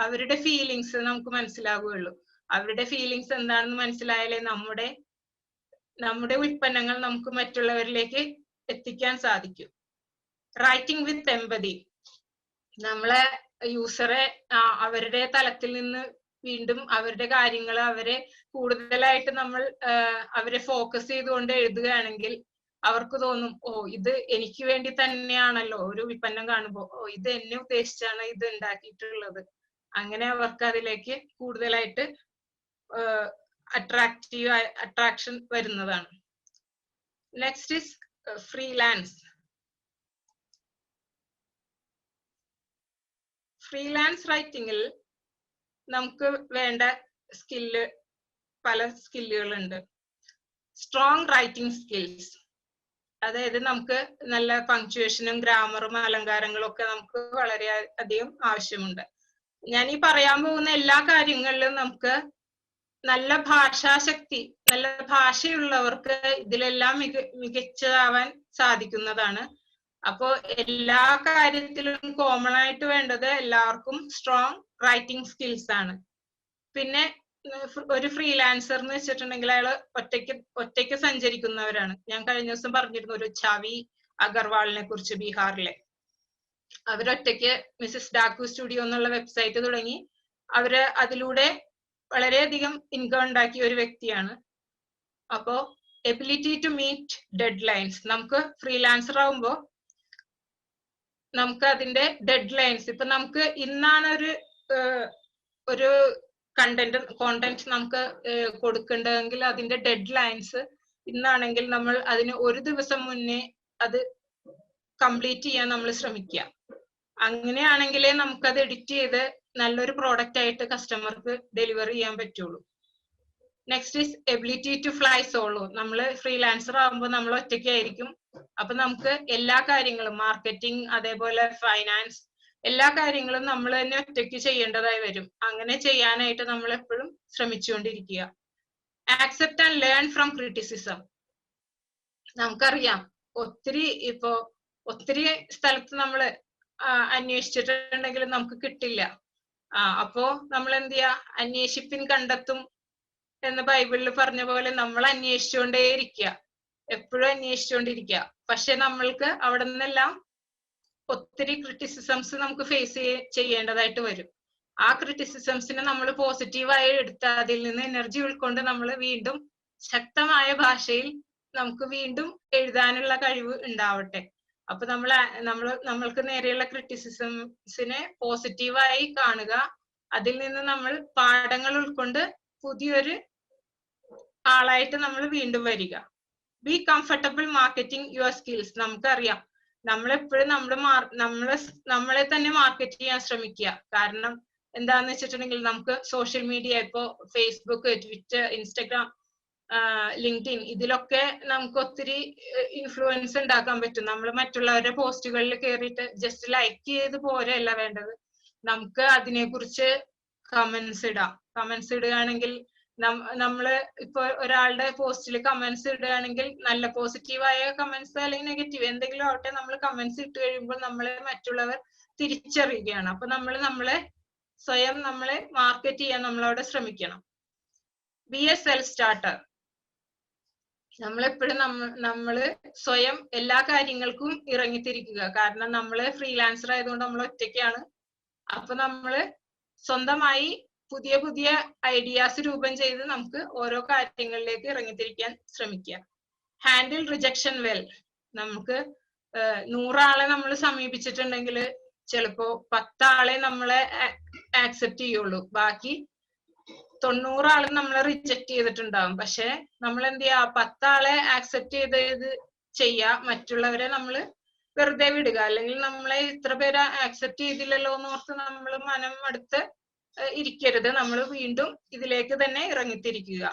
അവരുടെ ഫീലിങ്സ് നമുക്ക് മനസ്സിലാവുകയുള്ളൂ. അവരുടെ ഫീലിങ്സ് എന്താണെന്ന് മനസ്സിലായാലേ നമ്മുടെ ഉൽപ്പന്നങ്ങൾ നമുക്ക് മറ്റുള്ളവരിലേക്ക് എത്തിക്കാൻ സാധിക്കും. റൈറ്റിംഗ് വിത്ത് എമ്പതി, നമ്മളെ യൂസറെ അവരുടെ തലത്തിൽ നിന്ന് വീണ്ടും അവരുടെ കാര്യങ്ങൾ കൂടുതലായിട്ട് നമ്മൾ അവരെ ഫോക്കസ് ചെയ്തുകൊണ്ട് എഴുതുകയാണെങ്കിൽ അവർക്ക് തോന്നും, ഓ ഇത് എനിക്ക് വേണ്ടി തന്നെയാണല്ലോ. ഒരു ഉൽപ്പന്നം കാണുമ്പോൾ ഇത് എന്നെ ഉദ്ദേശിച്ചാണ് ഇത് ഉണ്ടാക്കിയിട്ടുള്ളത്. അങ്ങനെ അവർക്ക് അതിലേക്ക് കൂടുതലായിട്ട് അട്രാക്ഷൻ വരുന്നതാണ്. Next is freelance. Freelance writing-il നമുക്ക് വേണ്ട സ്കില്ല് പല സ്കില്ലുകളുണ്ട്. സ്ട്രോങ് റൈറ്റിംഗ് സ്കിൽസ്, അതായത് നമുക്ക് നല്ല പങ്ക്ച്വേഷനും ഗ്രാമറും അലങ്കാരങ്ങളും ഒക്കെ നമുക്ക് വളരെ അധികം ആവശ്യമുണ്ട്. ഞാൻ ഈ പറയാൻ പോകുന്ന എല്ലാ കാര്യങ്ങളിലും നമുക്ക് നല്ല ഭാഷാശക്തി, നല്ല ഭാഷയുള്ളവർക്ക് ഇതിലെല്ലാം മികച്ചതാവാൻ സാധിക്കുന്നതാണ്. അപ്പോ എല്ലാ കാര്യത്തിലും കോമൺ ആയിട്ട് വേണ്ടത് എല്ലാവർക്കും സ്ട്രോങ് റൈറ്റിംഗ് സ്കിൽസ് ആണ്. പിന്നെ ഒരു ഫ്രീലാൻസർ എന്ന് വെച്ചിട്ടുണ്ടെങ്കിൽ അയാൾ ഒറ്റയ്ക്ക് സഞ്ചരിക്കുന്നവരാണ്. ഞാൻ കഴിഞ്ഞ ദിവസം പറഞ്ഞിരുന്നു ഒരു ഛവി അഗർവാളിനെ കുറിച്ച്, ബീഹാറിലെ. അവരൊറ്റയ്ക്ക് മിസസ് ഡാക്കു സ്റ്റുഡിയോ എന്നുള്ള വെബ്സൈറ്റ് തുടങ്ങി അവര് അതിലൂടെ വളരെയധികം ഇൻകം ഉണ്ടാക്കിയ ഒരു വ്യക്തിയാണ്. അപ്പോ ability to meet deadlines, നമുക്ക് ഫ്രീലാൻസർ ആവുമ്പോ നമുക്ക് അതിന്റെ ഡെഡ് ലൈൻസ്, ഇപ്പൊ നമുക്ക് ഇന്നാണ് ഒരു കോണ്ടന്റ് നമുക്ക് കൊടുക്കേണ്ടതെങ്കിൽ അതിന്റെ ഡെഡ് ലൈൻസ് ഇന്നാണെങ്കിൽ നമ്മൾ അതിന് ഒരു ദിവസം മുന്നേ അത് കംപ്ലീറ്റ് ചെയ്യാൻ നമ്മൾ ശ്രമിക്കുക. അങ്ങനെയാണെങ്കിലേ നമുക്കത് എഡിറ്റ് ചെയ്ത് നല്ലൊരു പ്രോഡക്റ്റ് ആയിട്ട് കസ്റ്റമർക്ക് ഡെലിവർ ചെയ്യാൻ പറ്റുള്ളൂ. Next is ability to fly solo. നമ്മൾ ഫ്രീലാൻസർ ആകുമ്പോൾ നമ്മൾ ഒറ്റയ്ക്കായിരിക്കും. അപ്പൊ നമുക്ക് എല്ലാ കാര്യങ്ങളും, മാർക്കറ്റിംഗ്, അതേപോലെ ഫൈനാൻസ്, എല്ലാ കാര്യങ്ങളും നമ്മൾ തന്നെ ഒറ്റയ്ക്ക് ചെയ്യേണ്ടതായി വരും. അങ്ങനെ ചെയ്യാനായിട്ട് നമ്മൾ എപ്പോഴും ശ്രമിച്ചുകൊണ്ടിരിക്കുക. Accept and learn from criticism. നമുക്കറിയാം ഒത്തിരി സ്ഥലത്ത് നമ്മൾ അന്വേഷിച്ചിട്ടുണ്ടെങ്കിൽ നമുക്ക് കിട്ടില്ല. അപ്പോ നമ്മൾ എന്ത് ചെയ്യാ, അന്വേഷിപ്പിൻ കണ്ടെത്തും എന്ന് ബൈബിളിൽ പറഞ്ഞ പോലെ നമ്മൾ അന്വേഷിച്ചുകൊണ്ടേയിരിക്കുക, എപ്പോഴും അന്വേഷിച്ചുകൊണ്ടിരിക്കുക. പക്ഷെ നമ്മൾക്ക് അവിടെ നിന്നെല്ലാം ഒത്തിരി ക്രിറ്റിസിസംസ് നമുക്ക് ഫേസ് ചെയ്യേണ്ടതായിട്ട് വരും. ആ ക്രിറ്റിസിസംസിനെ നമ്മൾ പോസിറ്റീവായി എടുത്ത് അതിൽ നിന്ന് എനർജി ഉൾക്കൊണ്ട് നമ്മൾ വീണ്ടും ശക്തമായ ഭാഷയിൽ നമുക്ക് വീണ്ടും എഴുതാനുള്ള കഴിവ് ഉണ്ടാവട്ടെ. അപ്പൊ നമ്മൾക്ക് നേരെയുള്ള ക്രിറ്റിസിസംസിനെ പോസിറ്റീവായി കാണുക, അതിൽ നിന്ന് നമ്മൾ പാഠങ്ങൾ ഉൾക്കൊണ്ട് പുതിയൊരു ആളായിട്ട് നമ്മൾ വീണ്ടും വരിക. Be comfortable marketing your skills. നമുക്കറിയാം നമ്മളെപ്പോഴും നമ്മളെ തന്നെ മാർക്കറ്റ് ചെയ്യാൻ ശ്രമിക്കുക. കാരണം എന്താന്ന് വെച്ചിട്ടുണ്ടെങ്കിൽ നമുക്ക് സോഷ്യൽ മീഡിയ, ഇപ്പോ ഫേസ്ബുക്ക്, ട്വിറ്റർ, ഇൻസ്റ്റഗ്രാം, ലിങ്ക്ഡിൻ, ഇതിലൊക്കെ നമുക്ക് ഒത്തിരി ഇൻഫ്ലുവൻസ് ഉണ്ടാക്കാൻ പറ്റും. നമ്മൾ മറ്റുള്ളവരുടെ പോസ്റ്റുകളിൽ കയറിയിട്ട് ജസ്റ്റ് ലൈക്ക് ചെയ്ത് പോരല്ല വേണ്ടത്, നമുക്ക് അതിനെക്കുറിച്ച് കമന്റ്സ് ഇടാം. കമന്റ്സ് ഇടുകയാണെങ്കിൽ നമ്മള് ഇപ്പൊ ഒരാളുടെ പോസ്റ്റിൽ കമന്റ്സ് ഇടുകയാണെങ്കിൽ നല്ല പോസിറ്റീവായ കമന്റ്സ് അല്ലെങ്കിൽ നെഗറ്റീവ് എന്തെങ്കിലും ആവട്ടെ, നമ്മൾ കമന്റ്സ് ഇട്ട് കഴിയുമ്പോൾ നമ്മളെ മറ്റുള്ളവർ തിരിച്ചറിയുകയാണ്. അപ്പൊ നമ്മളെ സ്വയം മാർക്കറ്റ് ചെയ്യാൻ നമ്മളവിടെ ശ്രമിക്കണം. B A self starter. നമ്മളെപ്പോഴും നമ്മള് സ്വയം എല്ലാ കാര്യങ്ങൾക്കും ഇറങ്ങിത്തിരിക്കുക. കാരണം നമ്മള് ഫ്രീലാൻസർ ആയതുകൊണ്ട് നമ്മൾ ഒറ്റയ്ക്കാണ്. അപ്പൊ നമ്മള് സ്വന്തമായി പുതിയ ഐഡിയാസ് രൂപം ചെയ്ത് നമുക്ക് ഓരോ കാര്യങ്ങളിലേക്ക് ഇറങ്ങിത്തിരിക്കാൻ ശ്രമിക്കുക. Handle rejection well. നമുക്ക് 100 ആളെ നമ്മൾ സമീപിച്ചിട്ടുണ്ടെങ്കിൽ ചിലപ്പോ 10 ആളെ നമ്മളെ ആക്സെപ്റ്റ് ചെയ്യുള്ളൂ, ബാക്കി 90 ആളും നമ്മളെ റിജക്ട് ചെയ്തിട്ടുണ്ടാവും. പക്ഷെ നമ്മൾ എന്ത് ചെയ്യാ, 10 ആളെ ആക്സെപ്റ്റ് ചെയ്ത് ചെയ്യാ, മറ്റുള്ളവരെ നമ്മൾ വെറുതെ വിടുക. അല്ലെങ്കിൽ നമ്മളെ ഇത്ര പേര് ആക്സെപ്റ്റ് ചെയ്തില്ലല്ലോ എന്ന് ഓർത്ത് നമ്മൾ മനം അടുത്ത് ഇരിക്കരുത്. നമ്മൾ വീണ്ടും ഇതിലേക്ക് തന്നെ ഇറങ്ങിത്തിരിക്കുക.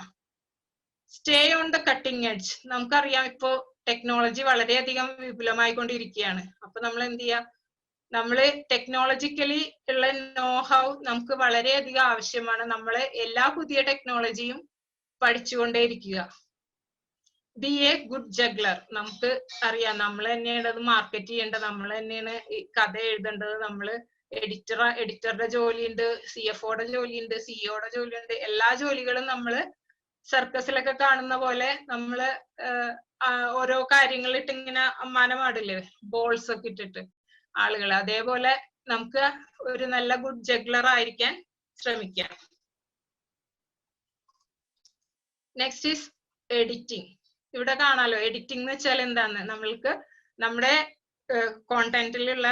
Stay on the cutting edge. നമുക്കറിയാം ഇപ്പോ ടെക്നോളജി വളരെയധികം വിപുലമായിക്കൊണ്ടിരിക്കുകയാണ്. അപ്പൊ നമ്മൾ എന്ത് ചെയ്യാ, നമ്മള് ടെക്നോളജിക്കലി ഉള്ള നോ ഹൗ നമുക്ക് വളരെയധികം ആവശ്യമാണ്. നമ്മള് എല്ലാ പുതിയ ടെക്നോളജിയും പഠിച്ചുകൊണ്ടേയിരിക്കുക. Be a good juggler. നമുക്ക് അറിയാം നമ്മൾ തന്നെയാണ് അത് മാർക്കറ്റ് ചെയ്യേണ്ടത്, നമ്മൾ തന്നെയാണ് ഈ കഥ എഴുതേണ്ടത്. നമ്മള് എഡിറ്ററുടെ ജോലിയുണ്ട്, CFOയുടെ ജോലിയുണ്ട്, CEO ജോലിയുണ്ട്. എല്ലാ ജോലികളും നമ്മള് സർക്കസിലൊക്കെ കാണുന്ന പോലെ നമ്മള് ഓരോ കാര്യങ്ങളിട്ട് ഇങ്ങനെ അമ്മാനമാടില്ലേ, ബോൾസ് ഒക്കെ ഇട്ടിട്ട് ആളുകൾ. അതേപോലെ നമുക്ക് ഒരു നല്ല ഗുഡ് ജഗ്ലർ ആയിരിക്കാൻ ശ്രമിക്കാം. Next is editing. ഇവിടെ കാണാലോ എഡിറ്റിംഗ് എന്ന് വെച്ചാൽ എന്താണ്, നമ്മൾക്ക് നമ്മുടെ കോണ്ടന്റിലുള്ള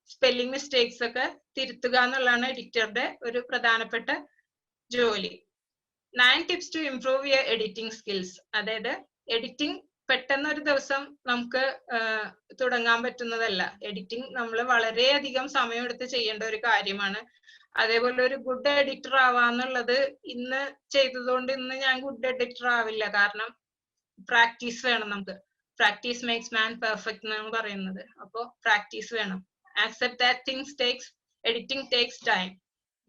സ്പെല്ലിംഗ് മിസ്റ്റേക്സ് ഒക്കെ തിരുത്തുക എന്നുള്ളതാണ് എഡിറ്ററുടെ ഒരു പ്രധാനപ്പെട്ട ജോലി. 9 tips to improve your editing skills. അതായത് എഡിറ്റിംഗ് പെട്ടെന്ന് ഒരു ദിവസം നമുക്ക് തുടങ്ങാൻ പറ്റുന്നതല്ല. എഡിറ്റിംഗ് നമ്മൾ വളരെയധികം സമയമെടുത്ത് ചെയ്യേണ്ട ഒരു കാര്യമാണ്. അതേപോലെ ഒരു ഗുഡ് എഡിറ്റർ ആവാന്നുള്ളത് ഇന്ന് ചെയ്തതുകൊണ്ട് ഇന്ന് ഞാൻ ഗുഡ് എഡിറ്റർ ആവില്ല. കാരണം പ്രാക്ടീസ് വേണം നമുക്ക്. പ്രാക്ടീസ് മേക്സ് മാൻ പെർഫെക്റ്റ് എന്നാണ് പറയുന്നത്. അപ്പോ പ്രാക്ടീസ് വേണം. Accept that things takes editing takes time.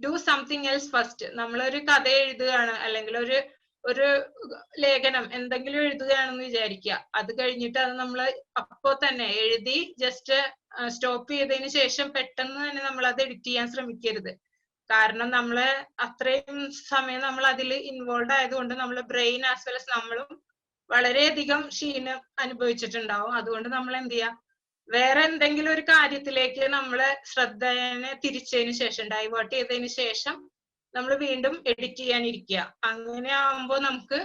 Do something else first. നമ്മളൊരു കഥ എഴുതുകയാണ് അല്ലെങ്കിൽ ഒരു ലേഖനം എന്തെങ്കിലും എഴുതുകയാണെന്ന് വിചാരിക്കുക. അത് കഴിഞ്ഞിട്ട് അത് നമ്മൾ അപ്പോ തന്നെ എഴുതി ജസ്റ്റ് സ്റ്റോപ്പ് ചെയ്തതിന് ശേഷം പെട്ടെന്ന് തന്നെ നമ്മൾ അത് എഡിറ്റ് ചെയ്യാൻ ശ്രമിക്കരുത്. കാരണം നമ്മള് അത്രയും സമയം നമ്മൾ അതിൽ ഇൻവോൾവ് ആയതുകൊണ്ട് നമ്മളെ ബ്രെയിൻ ആസ് വെൽ as നമ്മളും വളരെയധികം ക്ഷീണം അനുഭവിച്ചിട്ടുണ്ടാവും. അതുകൊണ്ട് നമ്മൾ എന്ത് ചെയ്യാ, വേറെ എന്തെങ്കിലും ഒരു കാര്യത്തിലേക്ക് നമ്മളെ ശ്രദ്ധയെ തിരിച്ചതിന് ശേഷം ഡൈവേർട്ട് ചെയ്തതിന് ശേഷം നമ്മൾ വീണ്ടും എഡിറ്റ് ചെയ്യാനിരിക്കുക. അങ്ങനെ ആവുമ്പോൾ നമുക്ക്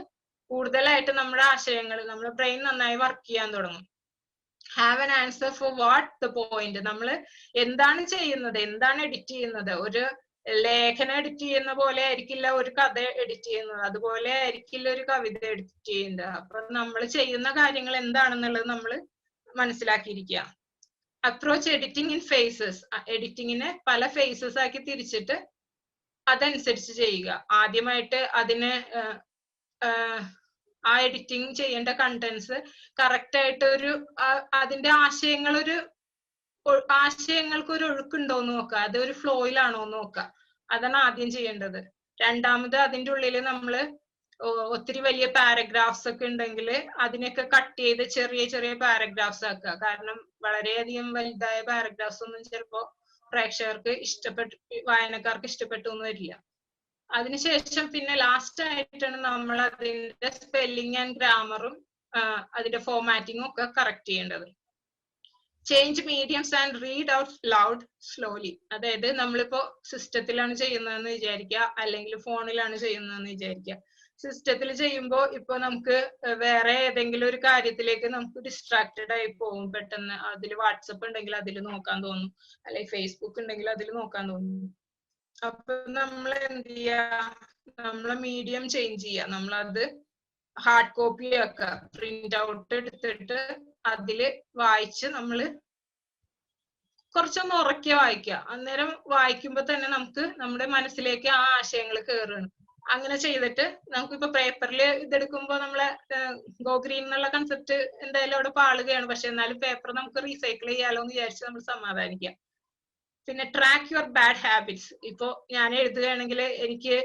കൂടുതലായിട്ട് നമ്മുടെ ആശയങ്ങൾ, നമ്മുടെ ബ്രെയിൻ നന്നായി വർക്ക് ചെയ്യാൻ തുടങ്ങും. Have an answer for what the point. നമ്മൾ എന്താണ് ചെയ്യുന്നത്, എന്താണ് എഡിറ്റ് ചെയ്യുന്നത്. ഒരു ലേഖനം എഡിറ്റ് ചെയ്യുന്ന പോലെ ആയിരിക്കില്ല ഒരു കഥ എഡിറ്റ് ചെയ്യുന്നത്, അതുപോലെ ആയിരിക്കില്ല ഒരു കവിത എഡിറ്റ് ചെയ്യുന്നത്. അപ്പൊ നമ്മൾ ചെയ്യുന്ന കാര്യങ്ങൾ എന്താണെന്നുള്ളത് നമ്മൾ മനസ്സിലാക്കിയിരിക്കുക. Approach editing in phases. എഡിറ്റിങ്ങിനെ പല ഫേസസ് ആക്കി തിരിച്ചിട്ട് അതനുസരിച്ച് ചെയ്യുക. ആദ്യമായിട്ട് അതിന് ആ എഡിറ്റിംഗ് ചെയ്യേണ്ട കണ്ടന്റ്സ് കറക്റ്റ് ആയിട്ട് അതിന്റെ ആശയങ്ങൾക്ക് ഒരു ഒഴുക്കുണ്ടോ എന്ന് നോക്കുക. അത് ഒരു ഫ്ലോയിലാണോ എന്ന് നോക്കുക. അതാണ് ആദ്യം ചെയ്യേണ്ടത്. രണ്ടാമത് അതിന്റെ ഉള്ളിൽ നമ്മൾ ഒത്തിരി വലിയ പാരഗ്രാഫ്സ് ഒക്കെ ഉണ്ടെങ്കിൽ അതിനൊക്കെ കട്ട് ചെയ്ത് ചെറിയ ചെറിയ പാരഗ്രാഫ്സ് ആക്കുക. കാരണം വളരെയധികം വലുതായ പാരഗ്രാഫ്സ് ഒന്നും ചിലപ്പോ പ്രേക്ഷകർക്ക് വായനക്കാർക്ക് ഇഷ്ടപ്പെട്ടു എന്ന് വരില്ല. അതിനുശേഷം പിന്നെ ലാസ്റ്റ് ആയിട്ടാണ് നമ്മൾ അതിന്റെ സ്പെല്ലിംഗ് ആൻഡ് ഗ്രാമറും അതിന്റെ ഫോർമാറ്റിങ്ങും ഒക്കെ കറക്റ്റ് ചെയ്യേണ്ടത്. Change mediums and read out loud slowly. അതായത് നമ്മളിപ്പോ സിസ്റ്റത്തിലാണ് ചെയ്യുന്നതെന്ന് വിചാരിക്കുക, അല്ലെങ്കിൽ ഫോണിലാണ് ചെയ്യുന്നതെന്ന് വിചാരിക്കുക. സിസ്റ്റത്തിൽ ചെയ്യുമ്പോൾ ഇപ്പൊ നമുക്ക് വേറെ ഏതെങ്കിലും ഒരു കാര്യത്തിലേക്ക് നമുക്ക് ഡിസ്ട്രാക്റ്റഡ് ആയി പോകും. പെട്ടെന്ന് അതിൽ വാട്സപ്പ് ഉണ്ടെങ്കിൽ അതിൽ നോക്കാൻ തോന്നും, അല്ലെങ്കിൽ ഫേസ്ബുക്ക് ഉണ്ടെങ്കിൽ അതിൽ നോക്കാൻ തോന്നും. അപ്പൊ നമ്മൾ എന്ത് ചെയ്യാ, നമ്മളെ മീഡിയം ചേഞ്ച് ചെയ്യാ. നമ്മളത് ഹാർഡ് കോപ്പി ആക്കുക, പ്രിന്റ് ഔട്ട് എടുത്തിട്ട് അതില് വായിച്ച് നമ്മള് കുറച്ചൊന്ന് ഉറക്കെ വായിക്കുക. അന്നേരം വായിക്കുമ്പോ തന്നെ നമുക്ക് നമ്മുടെ മനസ്സിലേക്ക് ആ ആശയങ്ങൾ കയറുകയാണ്. അങ്ങനെ ചെയ്തിട്ട് നമുക്കിപ്പോ പേപ്പറിൽ ഇതെടുക്കുമ്പോ നമ്മളെ ഗോ ഗ്രീൻ എന്നുള്ള കൺസെപ്റ്റ് എന്തായാലും അവിടെ പാളുകയാണ്. പക്ഷെ എന്നാലും പേപ്പർ നമുക്ക് റീസൈക്കിൾ ചെയ്യാലോ എന്ന് വിചാരിച്ച് നമ്മൾ സമാധാനിക്കാം. പിന്നെ ട്രാക്ക് യുവർ ബാഡ് ഹാബിറ്റ്സ്. ഇപ്പോ ഞാൻ എഴുതുകയാണെങ്കിൽ എനിക്ക്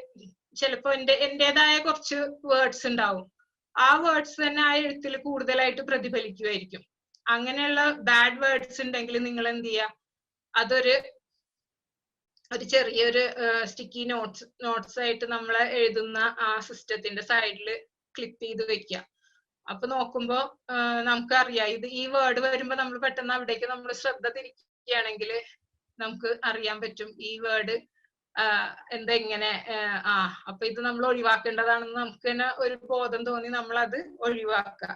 ചിലപ്പോ എന്റേതായ കുറച്ച് വേർഡ്സ് ഉണ്ടാവും. ആ വേർഡ്സ് തന്നെ ആ എഴുത്തിൽ കൂടുതലായിട്ട് പ്രതിഫലിക്കുമായിരിക്കും. അങ്ങനെയുള്ള ബാഡ് വേർഡ്സ് ഉണ്ടെങ്കിൽ നിങ്ങൾ എന്ത് ചെയ്യുക, അതൊരു ചെറിയൊരു സ്റ്റിക്കി നോട്ട്സ് ആയിട്ട് നമ്മൾ എഴുതുന്ന ആ സിസ്റ്റത്തിന്റെ സൈഡിൽ ക്ലിപ്പ് ചെയ്ത് വെക്കുക. അപ്പൊ നോക്കുമ്പോ നമുക്കറിയാം ഈ വേർഡ് വരുമ്പോ നമ്മൾ പെട്ടെന്ന് അവിടേക്ക് നമ്മൾ ശ്രദ്ധ തിരിക്കുകയാണെങ്കിൽ നമുക്ക് അറിയാൻ പറ്റും ഈ വേർഡ് എന്തെങ്ങനെ അപ്പൊ ഇത് നമ്മൾ ഒഴിവാക്കേണ്ടതാണെന്ന് നമുക്ക് തന്നെ ഒരു ബോധം തോന്നി നമ്മൾ അത് ഒഴിവാക്കുക.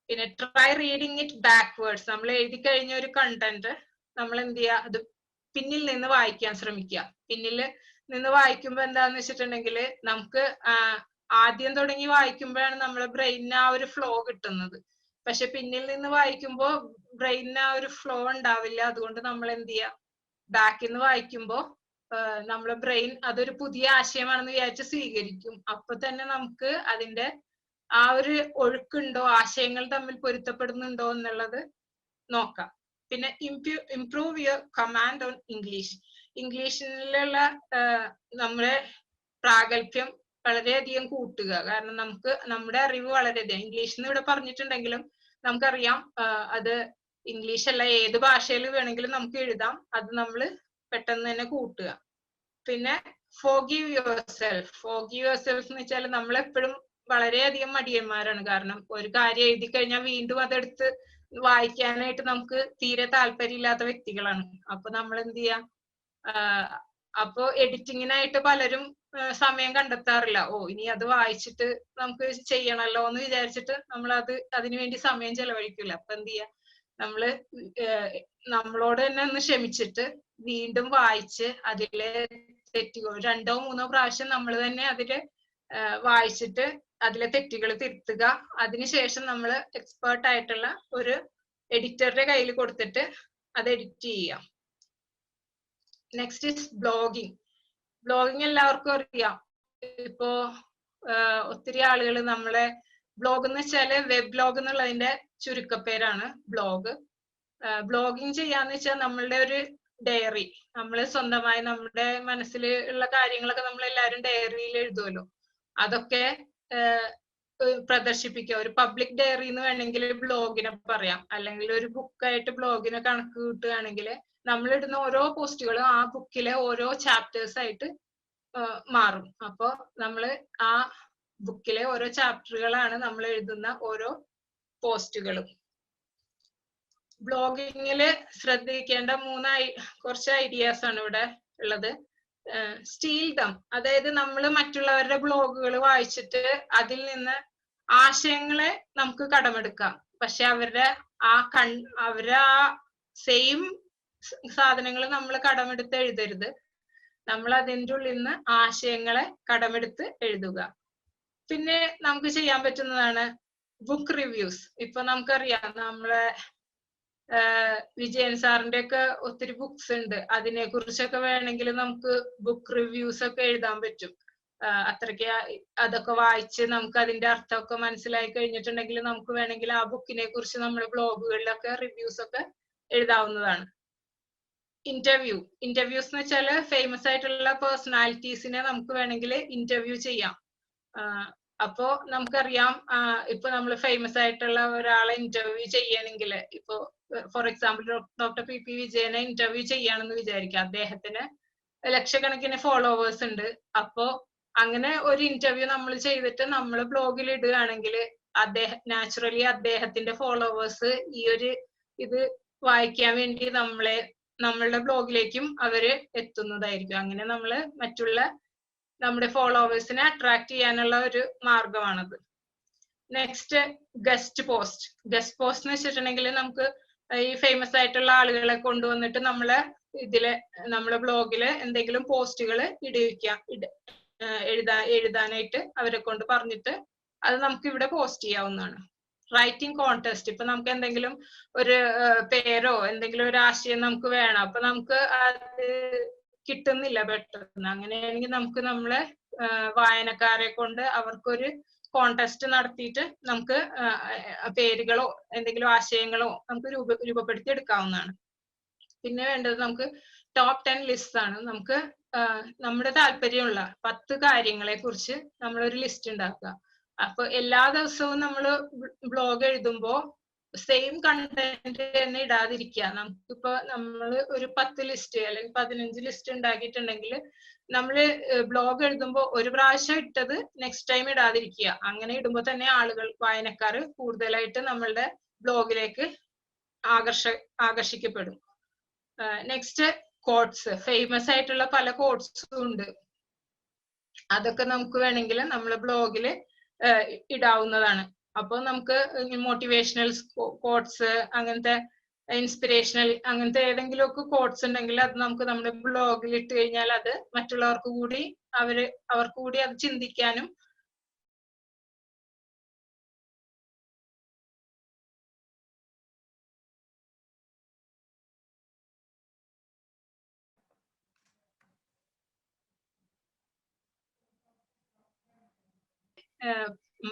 പിന്നെ ട്രൈ റീഡിങ് ഇറ്റ് ബാക്ക്വേർഡ്സ്. നമ്മൾ എഴുതി കഴിഞ്ഞ ഒരു കണ്ടന്റ് നമ്മൾ എന്ത് ചെയ്യുക, അത് പിന്നിൽ നിന്ന് വായിക്കാൻ ശ്രമിക്കുക. പിന്നിൽ നിന്ന് വായിക്കുമ്പോ എന്താന്ന് വെച്ചിട്ടുണ്ടെങ്കിൽ നമുക്ക് ആദ്യം തുടങ്ങി വായിക്കുമ്പോഴാണ് നമ്മളെ ബ്രെയിനിന് ആ ഒരു ഫ്ലോ കിട്ടുന്നത്. പക്ഷെ പിന്നിൽ നിന്ന് വായിക്കുമ്പോ ബ്രെയിനിന് ആ ഒരു ഫ്ലോ ഉണ്ടാവില്ല. അതുകൊണ്ട് നമ്മൾ എന്ത് ചെയ്യുക, ബാക്കിൽ നിന്ന് വായിക്കുമ്പോ നമ്മളെ ബ്രെയിൻ അതൊരു പുതിയ ആശയമാണെന്ന് വിചാരിച്ച് സ്വീകരിക്കും. അപ്പൊ തന്നെ നമുക്ക് അതിന്റെ ആ ഒരു ഒഴുക്കുണ്ടോ, ആശയങ്ങൾ തമ്മിൽ പൊരുത്തപ്പെടുന്നുണ്ടോ എന്നുള്ളത് നോക്കാം. പിന്നെ improve your command on English. ഇംഗ്ലീഷിലുള്ള നമ്മുടെ പ്രാഗൽഭ്യം വളരെയധികം കൂട്ടുക. കാരണം നമുക്ക് നമ്മുടെ അറിവ് വളരെയധികം ഇംഗ്ലീഷിൽ നിന്ന് ഇവിടെ പറഞ്ഞിട്ടുണ്ടെങ്കിലും നമുക്കറിയാം അത് ഇംഗ്ലീഷ് അല്ല, ഏത് ഭാഷയിൽ വേണമെങ്കിലും നമുക്ക് എഴുതാം. അത് നമ്മൾ പെട്ടെന്ന് തന്നെ കൂട്ടുക. പിന്നെ forgive your self. Forgive your self എന്ന് വെച്ചാൽ നമ്മളെപ്പോഴും വളരെയധികം മടിയന്മാരാണ്. കാരണം ഒരു കാര്യം എഴുതി കഴിഞ്ഞാൽ വീണ്ടും അതെടുത്ത് വായിക്കാനായിട്ട് നമുക്ക് തീരെ താല്പര്യമില്ലാത്ത വ്യക്തികളാണ്. അപ്പൊ നമ്മൾ എന്ത് ചെയ്യാം, അപ്പൊ എഡിറ്റിങ്ങിനായിട്ട് പലരും സമയം കണ്ടെത്താറില്ല. ഇനി അത് വായിച്ചിട്ട് നമുക്ക് ചെയ്യണല്ലോ എന്ന് വിചാരിച്ചിട്ട് നമ്മൾ അതിനുവേണ്ടി സമയം ചെലവഴിക്കില്ല. അപ്പൊ എന്ത് ചെയ്യാ, നമ്മളോട് തന്നെ ഒന്ന് ക്ഷമിച്ചിട്ട് വീണ്ടും വായിച്ച് അതിലെ തെറ്റുകൾ 2-3 പ്രാവശ്യം നമ്മൾ തന്നെ അതില് വായിച്ചിട്ട് അതിലെ തെറ്റുകൾ തിരുത്തുക. അതിനുശേഷം നമ്മൾ എക്സ്പേർട്ട് ആയിട്ടുള്ള ഒരു എഡിറ്ററുടെ കയ്യിൽ കൊടുത്തിട്ട് അത് എഡിറ്റ് ചെയ്യാം. Next is blogging. ബ്ലോഗിങ് എല്ലാവർക്കും അറിയാം. ഇപ്പോ ഒത്തിരി ആളുകൾ നമ്മളെ ബ്ലോഗ് എന്ന് വെച്ചാല് വെബ് ബ്ലോഗ് എന്നുള്ളതിന്റെ ചുരുക്കപ്പേരാണ് ബ്ലോഗ്. ബ്ലോഗിങ് ചെയ്യാന്ന് വെച്ചാൽ നമ്മളുടെ ഒരു ഡയറി, നമ്മൾ സ്വന്തമായി നമ്മുടെ മനസ്സിൽ ഉള്ള കാര്യങ്ങളൊക്കെ നമ്മൾ എല്ലാവരും ഡയറിയിൽ എഴുതുമല്ലോ, അതൊക്കെ പ്രദർശിപ്പിക്കുക. ഒരു പബ്ലിക് ഡയറി എന്ന് വേണമെങ്കിൽ ബ്ലോഗിനെ പറയാം, അല്ലെങ്കിൽ ഒരു ബുക്കായിട്ട് ബ്ലോഗിനെ കണക്ക് കൂട്ടുകയാണെങ്കിൽ നമ്മൾ ഇടുന്ന ഓരോ പോസ്റ്റുകളും ആ ബുക്കിലെ ഓരോ ചാപ്റ്റേഴ്സ് ആയിട്ട് മാറും. അപ്പോ നമ്മള് ആ ബുക്കിലെ ഓരോ ചാപ്റ്ററുകളാണ് നമ്മൾ എഴുതുന്ന ഓരോ പോസ്റ്റുകളും. ബ്ലോഗിങ്ങില് ശ്രദ്ധിക്കേണ്ട കുറച്ച് ഐഡിയാസ് ആണ് ഇവിടെ ഉള്ളത്. സ്റ്റീൽ ദം, അതായത് നമ്മൾ മറ്റുള്ളവരുടെ ബ്ലോഗുകൾ വായിച്ചിട്ട് അതിൽ നിന്ന് ആശയങ്ങളെ നമുക്ക് കടമെടുക്കാം. പക്ഷെ അവരുടെ ആ സെയിം സാധനങ്ങൾ നമ്മൾ കടമെടുത്ത് എഴുതരുത്. നമ്മൾ അതിൻ്റെ ഉള്ളിൽ നിന്ന് ആശയങ്ങളെ കടമെടുത്ത് എഴുതുക. പിന്നെ നമുക്ക് ചെയ്യാൻ പറ്റുന്നതാണ് ബുക്ക് റിവ്യൂസ്. ഇപ്പൊ നമുക്കറിയാം, നമ്മളെ വിജയൻ സാറിന്റെ ഒക്കെ ഒത്തിരി ബുക്സ് ഉണ്ട്. അതിനെ കുറിച്ചൊക്കെ വേണമെങ്കിൽ നമുക്ക് ബുക്ക് റിവ്യൂസ് ഒക്കെ എഴുതാൻ പറ്റും. അത്രയ്ക്ക് അതൊക്കെ വായിച്ച് നമുക്ക് അതിന്റെ അർത്ഥമൊക്കെ മനസ്സിലായി കഴിഞ്ഞിട്ടുണ്ടെങ്കിൽ നമുക്ക് വേണമെങ്കിൽ ആ ബുക്കിനെ കുറിച്ച് നമ്മുടെ ബ്ലോഗുകളിലൊക്കെ റിവ്യൂസ് ഒക്കെ എഴുതാവുന്നതാണ്. ഇന്റർവ്യൂസ് എന്ന് വെച്ചാൽ ഫേമസ് ആയിട്ടുള്ള പേഴ്സണാലിറ്റീസിനെ നമുക്ക് വേണമെങ്കിൽ ഇന്റർവ്യൂ ചെയ്യാം. അപ്പോ നമുക്കറിയാം, ഇപ്പൊ നമ്മൾ ഫേമസ് ആയിട്ടുള്ള ഒരാളെ ഇന്റർവ്യൂ ചെയ്യണമെങ്കിൽ, ഇപ്പോ for example doctor P P വിജയനെ ഇന്റർവ്യൂ ചെയ്യാണെന്ന് വിചാരിക്കുക. അദ്ദേഹത്തിന് ലക്ഷക്കണക്കിന് ഫോളോവേഴ്സ് ഉണ്ട്. അപ്പോ അങ്ങനെ ഒരു ഇന്റർവ്യൂ നമ്മൾ ചെയ്തിട്ട് നമ്മൾ ബ്ലോഗിൽ ഇടുകയാണെങ്കിൽ നാച്ചുറലി അദ്ദേഹത്തിന്റെ ഫോളോവേഴ്സ് ഈ ഒരു ഇത് വായിക്കാൻ വേണ്ടി നമ്മളുടെ ബ്ലോഗിലേക്കും അവര് എത്തുന്നതായിരിക്കും. അങ്ങനെ നമ്മള് നമ്മുടെ ഫോളോവേഴ്സിനെ അട്രാക്ട് ചെയ്യാനുള്ള ഒരു മാർഗമാണത്. നെക്സ്റ്റ് ഗസ്റ്റ് പോസ്റ്റ് എന്ന് വെച്ചിട്ടുണ്ടെങ്കിൽ നമുക്ക് ഈ ഫേമസ് ആയിട്ടുള്ള ആളുകളെ കൊണ്ടുവന്നിട്ട് നമ്മളെ ബ്ലോഗില് എന്തെങ്കിലും പോസ്റ്റുകൾ എഴുതാനായിട്ട് അവരെ കൊണ്ട് പറഞ്ഞിട്ട് അത് നമുക്ക് ഇവിടെ പോസ്റ്റ് ചെയ്യാവുന്നതാണ്. റൈറ്റിംഗ് കോൺടെസ്റ്റ്, ഇപ്പൊ നമുക്ക് എന്തെങ്കിലും ഒരു പേരോ എന്തെങ്കിലും ഒരു ആശയം നമുക്ക് വേണം, അപ്പൊ നമുക്ക് അത് കിട്ടുന്നില്ല പെട്ടെന്ന്. അങ്ങനെയാണെങ്കിൽ നമുക്ക് നമ്മളെ വായനക്കാരെ കൊണ്ട് അവർക്കൊരു കോൺടെസ്റ്റ് നടത്തിയിട്ട് നമുക്ക് പേരുകളോ എന്തെങ്കിലും ആശയങ്ങളോ നമുക്ക് രൂപപ്പെടുത്തി എടുക്കാവുന്നതാണ്. പിന്നെ വേണ്ടത് നമുക്ക് ടോപ്പ് 10 ലിസ്റ്റ് ആണ്. നമുക്ക് നമ്മുടെ താല്പര്യമുള്ള 10 കാര്യങ്ങളെ കുറിച്ച് നമ്മളൊരു ലിസ്റ്റ് ഉണ്ടാക്കുക. അപ്പൊ എല്ലാ ദിവസവും നമ്മൾ ബ്ലോഗ് എഴുതുമ്പോ സെയിം കണ്ടന്റ് തന്നെ ഇടാതിരിക്കുക. നമുക്കിപ്പോ നമ്മൾ ഒരു 10 ലിസ്റ്റ് അല്ലെങ്കിൽ 15 ലിസ്റ്റ് ഉണ്ടാക്കിയിട്ടുണ്ടെങ്കിൽ നമ്മള് ബ്ലോഗ് എഴുതുമ്പോ ഒരു പ്രാവശ്യം ഇട്ടത് നെക്സ്റ്റ് ടൈം ഇടാതിരിക്കുക. അങ്ങനെ ഇടുമ്പോ തന്നെ വായനക്കാർ കൂടുതലായിട്ട് നമ്മളുടെ ബ്ലോഗിലേക്ക് ആകർഷിക്കപ്പെടും. നെക്സ്റ്റ് കോട്ട്സ്, ഫേമസ് ആയിട്ടുള്ള പല കോട്ട്സും ഉണ്ട്. അതൊക്കെ നമുക്ക് വേണമെങ്കിൽ നമ്മളെ ബ്ലോഗില് ഇടാവുന്നതാണ്. അപ്പൊ നമുക്ക് മോട്ടിവേഷണൽ കോട്ട്സ്, അങ്ങനത്തെ ഇൻസ്പിറേഷണൽ, അങ്ങനത്തെ ഏതെങ്കിലും ഒക്കെ കോട്ട്സ് ഉണ്ടെങ്കിൽ അത് നമുക്ക് നമ്മുടെ ബ്ലോഗിൽ ഇട്ട് കഴിഞ്ഞാൽ അത് മറ്റുള്ളവർക്ക് കൂടി അവർക്ക് കൂടി അത് ചിന്തിക്കാനും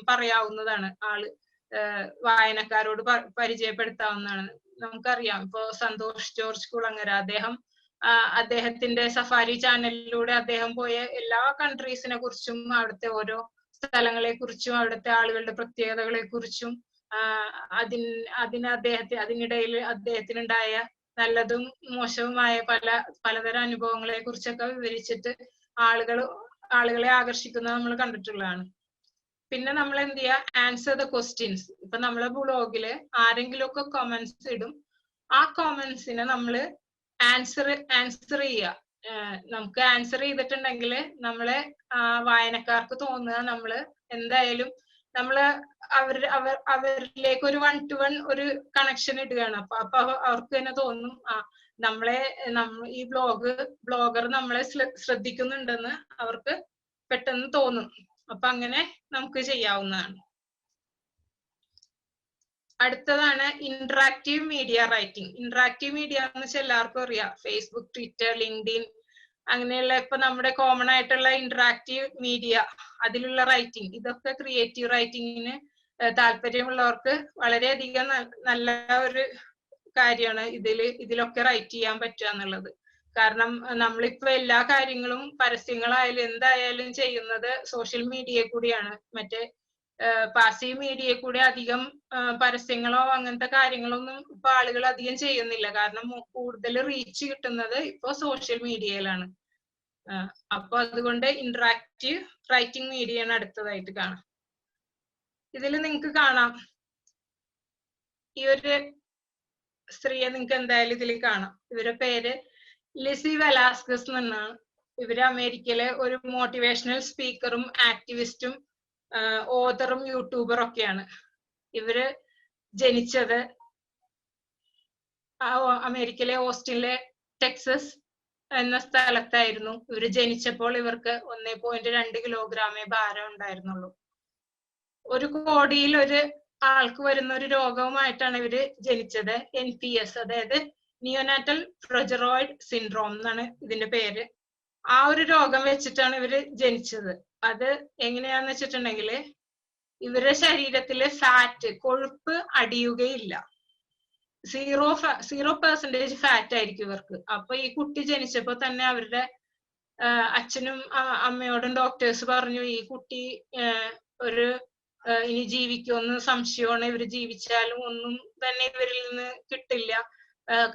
പറയാവുന്നതാണ്. വായനക്കാരോട് പരിചയപ്പെടുത്താവുന്നതാണ്. നമുക്കറിയാം, ഇപ്പോ സന്തോഷ് ജോർജ് കുളങ്ങര, അദ്ദേഹത്തിന്റെ സഫാരി ചാനലിലൂടെ അദ്ദേഹം പോയ എല്ലാ കൺട്രീസിനെ കുറിച്ചും അവിടുത്തെ ഓരോ സ്ഥലങ്ങളെ കുറിച്ചും അവിടുത്തെ ആളുകളുടെ പ്രത്യേകതകളെ കുറിച്ചും അതിനിടയിൽ അദ്ദേഹത്തിനുണ്ടായ നല്ലതും മോശവുമായ പലതരം അനുഭവങ്ങളെ കുറിച്ചൊക്കെ വിവരിച്ചിട്ട് ആളുകളെ ആകർഷിക്കുന്നത് നമ്മൾ കണ്ടിട്ടുള്ളതാണ്. പിന്നെ നമ്മൾ എന്ത് ചെയ്യുക, ആൻസർ ദ ക്വസ്റ്റ്യൻസ്. ഇപ്പൊ നമ്മളെ ബ്ലോഗില് ആരെങ്കിലും ഒക്കെ കമന്റ്സ് ഇടും, ആ കമന്റ്സിനെ നമ്മള് ആൻസർ ചെയ്യുക. നമുക്ക് ആൻസർ ചെയ്തിട്ടുണ്ടെങ്കിൽ നമ്മളെ വായനക്കാർക്ക് തോന്നുക നമ്മള് എന്തായാലും അവരിലേക്ക് ഒരു 1-to-1 ഒരു കണക്ഷൻ ഇടുകയാണ്. അപ്പൊ അവർക്ക് തന്നെ തോന്നും ഈ ബ്ലോഗർ നമ്മളെ ശ്രദ്ധിക്കുന്നുണ്ടെന്ന് അവർക്ക് പെട്ടെന്ന് തോന്നും. അപ്പൊ അങ്ങനെ നമുക്ക് ചെയ്യാവുന്നതാണ്. അടുത്തതാണ് interactive media writing. Interactive media എന്ന് വെച്ചാൽ എല്ലാവർക്കും അറിയാം, ഫേസ്ബുക്ക്, ട്വിറ്റർ, ലിങ്ക്ഡിൻ അങ്ങനെയുള്ള ഇപ്പൊ നമ്മുടെ കോമൺ ആയിട്ടുള്ള ഇന്ററാക്റ്റീവ് മീഡിയ, അതിലുള്ള റൈറ്റിംഗ്, ഇതൊക്കെ ക്രിയേറ്റീവ് റൈറ്റിംഗിന് താല്പര്യമുള്ളവർക്ക് വളരെയധികം നല്ല ഒരു കാര്യമാണ് ഇതിലൊക്കെ റൈറ്റ് ചെയ്യാൻ പറ്റുക എന്നുള്ളത്. കാരണം നമ്മളിപ്പോ എല്ലാ കാര്യങ്ങളും പരസ്യങ്ങളായാലും എന്തായാലും ചെയ്യുന്നത് സോഷ്യൽ മീഡിയയിൽ കൂടിയാണ്. മറ്റേ പാസീവ് മീഡിയയിൽ കൂടി അധികം പരസ്യങ്ങളോ അങ്ങനത്തെ കാര്യങ്ങളൊന്നും ഇപ്പൊ ആളുകൾ അധികം ചെയ്യുന്നില്ല. കാരണം കൂടുതൽ റീച്ച് കിട്ടുന്നത് ഇപ്പൊ സോഷ്യൽ മീഡിയയിലാണ്. അപ്പൊ അതുകൊണ്ട് ഇന്ററാക്റ്റീവ് റൈറ്റിംഗ് മീഡിയയാണ് അടുത്തതായിട്ട് കാണാം. ഇതിൽ നിങ്ങൾക്ക് കാണാം, ഈ ഒരു സ്ത്രീയെ നിങ്ങൾക്ക് എന്തായാലും ഇതിൽ കാണാം. ഇവരുടെ പേര് ലിസി വെലാസ്കസ് എന്നാണ്. ഇവര് അമേരിക്കയിലെ ഒരു മോട്ടിവേഷണൽ സ്പീക്കറും ആക്ടിവിസ്റ്റും ഓതറും യൂട്യൂബറും ഒക്കെയാണ്. ഇവര് ജനിച്ചത് അമേരിക്കയിലെ ഓസ്റ്റിനിലെ ടെക്സസ് എന്ന സ്ഥലത്തായിരുന്നു. ഇവര് ജനിച്ചപ്പോൾ ഇവർക്ക് 1.2 കിലോഗ്രാമേ ഭാരം ഉണ്ടായിരുന്നുള്ളൂ. 1 കോടിയിൽ ഒരു ആൾക്ക് വരുന്ന ഒരു രോഗവുമായിട്ടാണ് ഇവര് ജനിച്ചത്. NPS, അതായത് നിയോനാറ്റൽ പ്രൊജറോയിഡ് സിൻഡ്രോം എന്നാണ് ഇതിന്റെ പേര്. ആ ഒരു രോഗം വെച്ചിട്ടാണ് ഇവര് ജനിച്ചത്. അത് എങ്ങനെയാന്ന് വെച്ചിട്ടുണ്ടെങ്കിൽ ഇവരുടെ ശരീരത്തിലെ ഫാറ്റ്, കൊഴുപ്പ് അടിയുകയില്ല. 0% ഫാറ്റ് ആയിരിക്കും ഇവർക്ക്. അപ്പൊ ഈ കുട്ടി ജനിച്ചപ്പോ തന്നെ അവരുടെ അച്ഛനും അമ്മയോടും ഡോക്ടേഴ്സ് പറഞ്ഞു, ഈ കുട്ടി ഇനി ജീവിക്കുമെന്ന് സംശയമാണ്. ഇവര് ജീവിച്ചാലും ഒന്നും തന്നെ ഇവരിൽ നിന്ന് കിട്ടില്ല.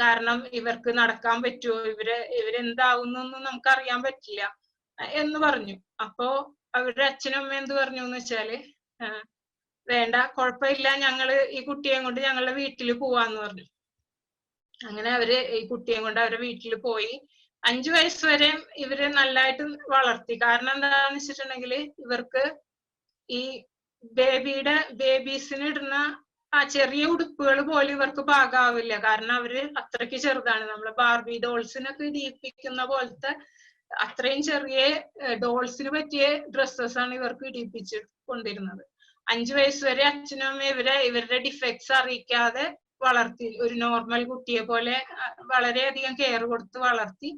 കാരണം ഇവർക്ക് നടക്കാൻ പറ്റുമോ, ഇവരെന്താവുന്നൊന്നും നമുക്ക് അറിയാൻ പറ്റില്ല എന്ന് പറഞ്ഞു. അപ്പോ അവരുടെ അച്ഛനും അമ്മ എന്ത് പറഞ്ഞു എന്ന് വെച്ചാല്, വേണ്ട, കുഴപ്പമില്ല, ഞങ്ങള് ഈ കുട്ടിയെ കൊണ്ട് ഞങ്ങളുടെ വീട്ടിൽ പോവാന്ന് പറഞ്ഞു. അങ്ങനെ അവര് ഈ കുട്ടിയെ കൊണ്ട് അവരുടെ വീട്ടിൽ പോയി. 5 വയസ്സ് വരെ ഇവര് നല്ലതായിട്ട് വളർത്തി. കാരണം എന്താന്ന് വെച്ചിട്ടുണ്ടെങ്കിൽ ഇവർക്ക് ഈ ബേബീസിന് ഇടുന്ന ആ ചെറിയ ഉടുപ്പുകൾ പോലും ഇവർക്ക് പാകാവില്ല. കാരണം അവര് അത്രയ്ക്ക് ചെറുതാണ്. നമ്മളെ ബാർബി ഡോൾസിനൊക്കെ ഇടിയിപ്പിക്കുന്ന പോലത്തെ അത്രയും ചെറിയ ഡോൾസിന് പറ്റിയ ഡ്രസ്സസ് ആണ് ഇവർക്ക് ഇടിയിപ്പിച്ച് കൊണ്ടിരുന്നത്. 5 വയസ്സ് വരെ അച്ഛനും അമ്മയും ഇവരുടെ ഡിഫക്ട്സ് അറിയിക്കാതെ വളർത്തി. ഒരു നോർമൽ കുട്ടിയെ പോലെ വളരെയധികം കെയർ കൊടുത്ത് വളർത്തി.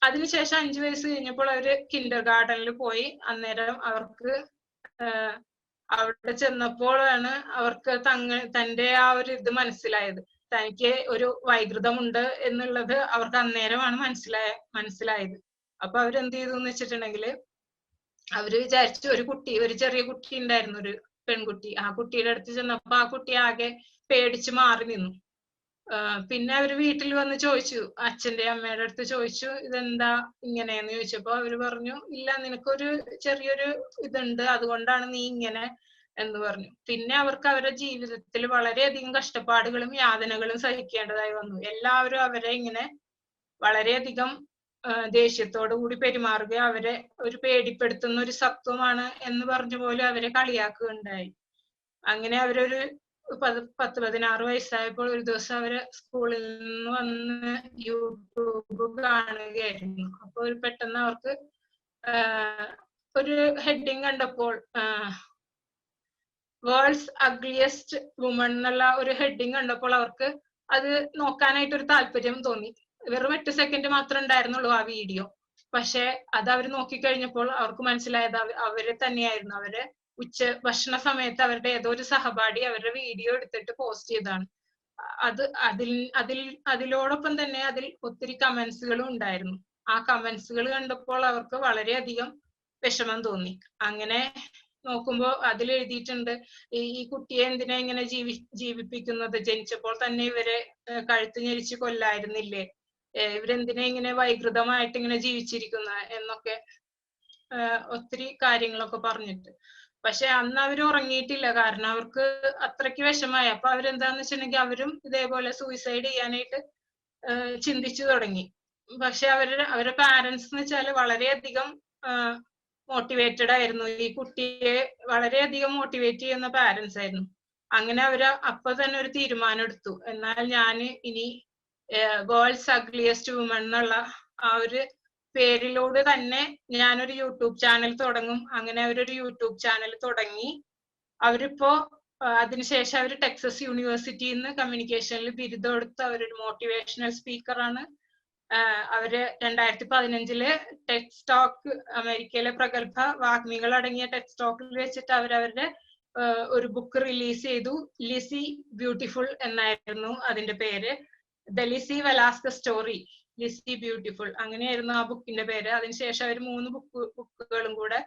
അതിനുശേഷം 5 വയസ്സ് കഴിഞ്ഞപ്പോൾ അവര് കിൻഡർ ഗാർഡനിൽ പോയി. അന്നേരം അവർക്ക് അവിടെ ചെന്നപ്പോഴാണ് അവർക്ക് തന്റെ ആ ഒരു ഇത് മനസ്സിലായത്. തനിക്ക് ഒരു വൈകൃതമുണ്ട് എന്നുള്ളത് അവർക്ക് അന്നേരമാണ് മനസ്സിലായത്. അപ്പൊ അവരെന്ത് ചെയ്തു എന്ന് വെച്ചിട്ടുണ്ടെങ്കിൽ, അവര് വിചാരിച്ചു ഒരു ചെറിയ കുട്ടി ഉണ്ടായിരുന്നു, ഒരു പെൺകുട്ടി. ആ കുട്ടിയുടെ അടുത്ത് ചെന്നപ്പോ ആ കുട്ടി ആകെ പേടിച്ച് മാറി നിന്നു. പിന്നെ അവര് വീട്ടിൽ വന്ന് ചോദിച്ചു, അച്ഛന്റെ അമ്മയുടെ അടുത്ത് ചോദിച്ചു, ഇതെന്താ ഇങ്ങനെയെന്ന് ചോദിച്ചപ്പോ അവര് പറഞ്ഞു, ഇല്ല, നിനക്കൊരു ചെറിയൊരു ഇതുണ്ട്, അതുകൊണ്ടാണ് നീ ഇങ്ങനെ എന്ന് പറഞ്ഞു. പിന്നെ അവർക്ക് അവരുടെ ജീവിതത്തിൽ വളരെയധികം കഷ്ടപ്പാടുകളും യാതനകളും സഹിക്കേണ്ടതായി വന്നു. എല്ലാവരും അവരെ ഇങ്ങനെ വളരെയധികം ദേഷ്യത്തോടു കൂടി പെരുമാറുകയും അവരെ ഒരു പേടിപ്പെടുത്തുന്ന ഒരു സത്വമാണ് എന്ന് പറഞ്ഞു പോലും അവരെ കളിയാക്കുകയുണ്ടായി. അങ്ങനെ അവരൊരു 16 വയസ്സായപ്പോൾ ഒരു ദിവസം അവര് സ്കൂളിൽ നിന്ന് വന്ന് യൂട്യൂബ് കാണുകയായിരുന്നു. അപ്പോൾ പെട്ടെന്ന് അവർക്ക് ഒരു ഹെഡിങ് കണ്ടപ്പോൾ, വേൾഡ്സ് അഗ്ലിയസ്റ്റ് വുമൺ എന്നുള്ള ഒരു ഹെഡിങ് കണ്ടപ്പോൾ അവർക്ക് അത് നോക്കാനായിട്ട് ഒരു താല്പര്യം തോന്നി. വെറും 8 സെക്കൻഡ് മാത്രമേ ഉണ്ടായിരുന്നുള്ളൂ ആ വീഡിയോ. പക്ഷെ അത് അവർ നോക്കിക്കഴിഞ്ഞപ്പോൾ അവർക്ക് മനസ്സിലായത് അവരെ തന്നെയായിരുന്നു. അവര് ഭക്ഷണ സമയത്ത് അവരുടെ ഏതോ ഒരു സഹപാഠി അവരുടെ വീഡിയോ എടുത്തിട്ട് പോസ്റ്റ് ചെയ്തതാണ്. അതിലോടൊപ്പം തന്നെ അതിൽ ഒത്തിരി കമന്റ്സുകളും ഉണ്ടായിരുന്നു. ആ കമന്റ്സുകൾ കണ്ടപ്പോൾ അവർക്ക് വളരെയധികം വിഷമം തോന്നി. അങ്ങനെ നോക്കുമ്പോ അതിൽ എഴുതിയിട്ടുണ്ട്, ഈ കുട്ടിയെ എന്തിനാ ഇങ്ങനെ ജീവിപ്പിക്കുന്നത്, ജനിച്ചപ്പോൾ തന്നെ ഇവരെ കഴുത്ത് ഞെരിച്ച് കൊല്ലായിരുന്നില്ലേ, ഇവരെന്തിനാ ഇങ്ങനെ വൈകൃതമായിട്ട് ഇങ്ങനെ ജീവിച്ചിരിക്കുന്ന എന്നൊക്കെ ഒത്തിരി കാര്യങ്ങളൊക്കെ പറഞ്ഞിട്ട്. പക്ഷെ അന്ന് അവര് ഉറങ്ങിയിട്ടില്ല. കാരണം അവർക്ക് അത്രയ്ക്ക് വിഷമായി. അപ്പൊ അവരെന്താന്ന് വെച്ചിട്ടുണ്ടെങ്കിൽ അവരും ഇതേപോലെ സൂയിസൈഡ് ചെയ്യാനായിട്ട് ചിന്തിച്ചു തുടങ്ങി. പക്ഷെ അവരുടെ പാരന്റ്സ് എന്ന് വെച്ചാല് വളരെയധികം മോട്ടിവേറ്റഡ് ആയിരുന്നു. ഈ കുട്ടിയെ വളരെയധികം മോട്ടിവേറ്റ് ചെയ്യുന്ന പാരന്റ്സ് ആയിരുന്നു. അങ്ങനെ അവര് അപ്പൊ തന്നെ ഒരു തീരുമാനം എടുത്തു, എന്നാൽ ഞാൻ ഇനി വേൾഡ്സ് അഗ്ലിയസ്റ്റ് വുമൺ എന്നുള്ള ആ ഒരു പേരിലൂടെ തന്നെ ഞാനൊരു യൂട്യൂബ് ചാനൽ തുടങ്ങും. അങ്ങനെ അവരൊരു യൂട്യൂബ് ചാനൽ തുടങ്ങി. അവരിപ്പോ അതിനുശേഷം അവർ ടെക്സസ് യൂണിവേഴ്സിറ്റിയിൽ നിന്ന് കമ്മ്യൂണിക്കേഷനിൽ ബിരുദം എടുത്ത് അവരൊരു മോട്ടിവേഷണൽ സ്പീക്കറാണ്. അവര് 2015 ടെക്സ് ടോക്ക്, അമേരിക്കയിലെ പ്രഗത്ഭ വാഗ്മികൾ അടങ്ങിയ ടെക്സ് ടോക്കിൽ വെച്ചിട്ട് അവരവരുടെ ഒരു ബുക്ക് റിലീസ് ചെയ്തു. ലിസി ബ്യൂട്ടിഫുൾ എന്നായിരുന്നു അതിന്റെ പേര്. The Lizzie Velasquez story, Lizzie beautiful, അങ്ങനെയായിരുന്നു ആ ബുക്കിന്റെ പേര്. അതിനുശേഷം അവർ 3 ബുക്കുകളും കൂടെ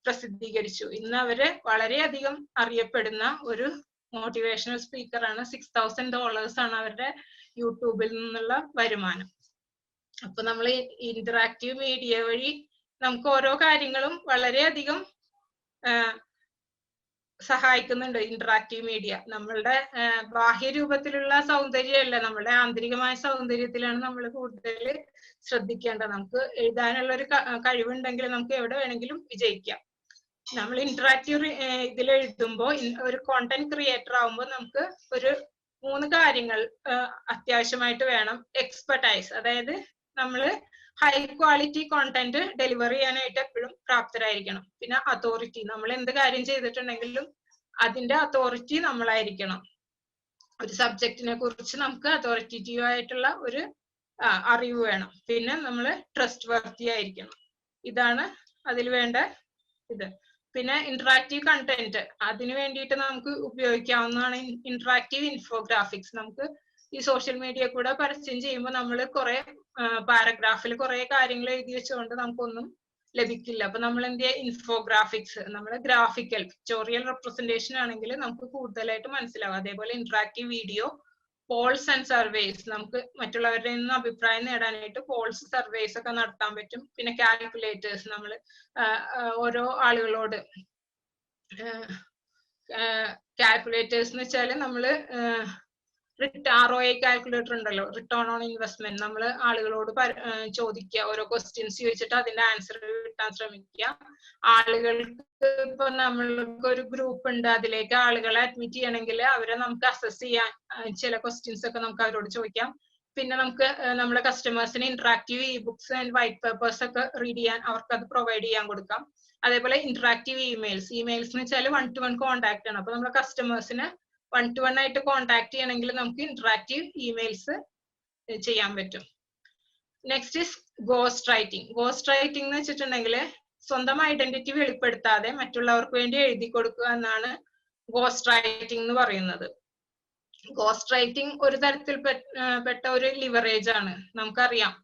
പ്രസിദ്ധീകരിച്ചു. ഇന്ന് അവര് വളരെയധികം അറിയപ്പെടുന്ന ഒരു മോട്ടിവേഷണൽ സ്പീക്കറാണ്. $6,000 ആണ് അവരുടെ യൂട്യൂബിൽ നിന്നുള്ള വരുമാനം. അപ്പൊ നമ്മൾ ഇന്ററാക്റ്റീവ് മീഡിയ വഴി നമുക്ക് ഓരോ കാര്യങ്ങളും വളരെയധികം സഹായിക്കുന്നുണ്ട്. ഇന്ററാക്റ്റീവ് മീഡിയ നമ്മളുടെ ബാഹ്യ രൂപത്തിലുള്ള സൗന്ദര്യമല്ല, നമ്മളുടെ ആന്തരികമായ സൗന്ദര്യത്തിലാണ് നമ്മൾ കൂടുതൽ ശ്രദ്ധിക്കേണ്ടത്. നമുക്ക് എഴുതാനുള്ള ഒരു കഴിവുണ്ടെങ്കിൽ നമുക്ക് എവിടെ വേണമെങ്കിലും വിജയിക്കാം. നമ്മൾ ഇന്ററാക്റ്റീവ് ഇതിൽ എഴുതുമ്പോൾ, ഒരു കോണ്ടന്റ് ക്രിയേറ്റർ ആവുമ്പോൾ നമുക്ക് ഒരു 3 കാര്യങ്ങൾ അത്യാവശ്യമായിട്ട് വേണം. എക്സ്പെർട്ടൈസ്, അതായത് നമ്മൾ ഹൈ ക്വാളിറ്റി കോണ്ടന്റ് ഡെലിവർ ചെയ്യാനായിട്ട് എപ്പോഴും പ്രാപ്തരായിരിക്കണം. പിന്നെ അതോറിറ്റി, നമ്മൾ എന്ത് കാര്യം ചെയ്തിട്ടുണ്ടെങ്കിലും അതിന്റെ അതോറിറ്റി നമ്മളായിരിക്കണം. ഒരു സബ്ജക്റ്റിനെ കുറിച്ച് നമുക്ക് അതോറിറ്റേറ്റീവ് ആയിട്ടുള്ള ഒരു അറിവ് വേണം. പിന്നെ നമ്മൾ ട്രസ്റ്റ് വർത്തി ആയിരിക്കണം. ഇതാണ് അതിൽ വേണ്ട ഇത്. പിന്നെ ഇന്ററാക്റ്റീവ് കണ്ടന്റ്, അതിനു വേണ്ടിയിട്ട് നമുക്ക് ഉപയോഗിക്കാവുന്നതാണ് ഇന്ററാക്റ്റീവ് ഇൻഫോഗ്രാഫിക്സ്. നമുക്ക് ഈ സോഷ്യൽ മീഡിയ കൂടെ പരസ്യം ചെയ്യുമ്പോൾ നമ്മൾ കുറെ പാരഗ്രാഫിൽ കുറെ കാര്യങ്ങൾ എഴുതി വെച്ചുകൊണ്ട് നമുക്കൊന്നും ലഭിക്കില്ല. അപ്പൊ നമ്മൾ എന്ത് ചെയ്യുക, ഇൻഫോഗ്രാഫിക്സ്, നമ്മൾ ഗ്രാഫിക്കൽ പിക്ചോറിയൽ റെപ്രസെന്റേഷൻ ആണെങ്കിൽ നമുക്ക് കൂടുതലായിട്ട് മനസ്സിലാവും. അതേപോലെ interactive video, polls and surveys, നമുക്ക് മറ്റുള്ളവരുടെ നിന്ന് അഭിപ്രായം നേടാനായിട്ട് പോൾസ്, സർവേസ് ഒക്കെ നടത്താൻ പറ്റും. പിന്നെ കാൽക്കുലേറ്റേഴ്സ്, നമ്മൾ ഓരോ ആളുകളോട് കാൽക്കുലേറ്റേഴ്സ് എന്ന് വെച്ചാൽ നമ്മള് ROI കാൽക്കുലേറ്റർ ഉണ്ടല്ലോ, റിട്ടേൺ ഓൺ ഇൻവെസ്റ്റ്മെന്റ്, നമ്മൾ ആളുകളോട് ചോദിക്കുക, ഓരോ ക്വസ്റ്റ്യൻസ് ചോദിച്ചിട്ട് അതിന്റെ ആൻസർ കിട്ടാൻ ശ്രമിക്കുക. ആളുകൾക്ക് ഇപ്പൊ നമ്മൾക്ക് ഒരു ഗ്രൂപ്പ് ഉണ്ട്, അതിലേക്ക് ആളുകളെ അഡ്മിറ്റ് ചെയ്യണമെങ്കിൽ അവരെ നമുക്ക് അസസ് ചെയ്യാൻ ചില ക്വസ്റ്റ്യൻസ് ഒക്കെ നമുക്ക് അവരോട് ചോദിക്കാം. പിന്നെ നമുക്ക് നമ്മുടെ കസ്റ്റമേഴ്സിന് interactive E books and white papers ഒക്കെ റീഡ് ചെയ്യാൻ അവർക്ക് അത് പ്രൊവൈഡ് ചെയ്യാൻ കൊടുക്കാം. അതേപോലെ ഇന്ററാക്റ്റീവ് ഇമെയിൽസ് എന്ന് വെച്ചാൽ 1-to-1 കോൺടാക്ട് ആണ്. അപ്പൊ നമ്മുടെ കസ്റ്റമേഴ്സിന് 1-to-1 ആയിട്ട് കോൺടാക്ട് ചെയ്യണമെങ്കിൽ നമുക്ക് ഇന്ററാക്റ്റീവ് ഇമെയിൽസ് ചെയ്യാൻ പറ്റും. Next is ghost writing. Ghost writing എന്ന് വെച്ചിട്ടുണ്ടെങ്കിൽ സ്വന്തം ഐഡന്റിറ്റി വെളിപ്പെടുത്താതെ മറ്റുള്ളവർക്ക് വേണ്ടി എഴുതി കൊടുക്കുക എന്നാണ് ഗോസ്റ്റ് റൈറ്റിംഗ് എന്ന് പറയുന്നത്. ഗോസ്റ്റ് റൈറ്റിംഗ് ഒരു തരത്തിൽ പെട്ട ഒരു ലിവറേജ് ആണ്. നമുക്കറിയാം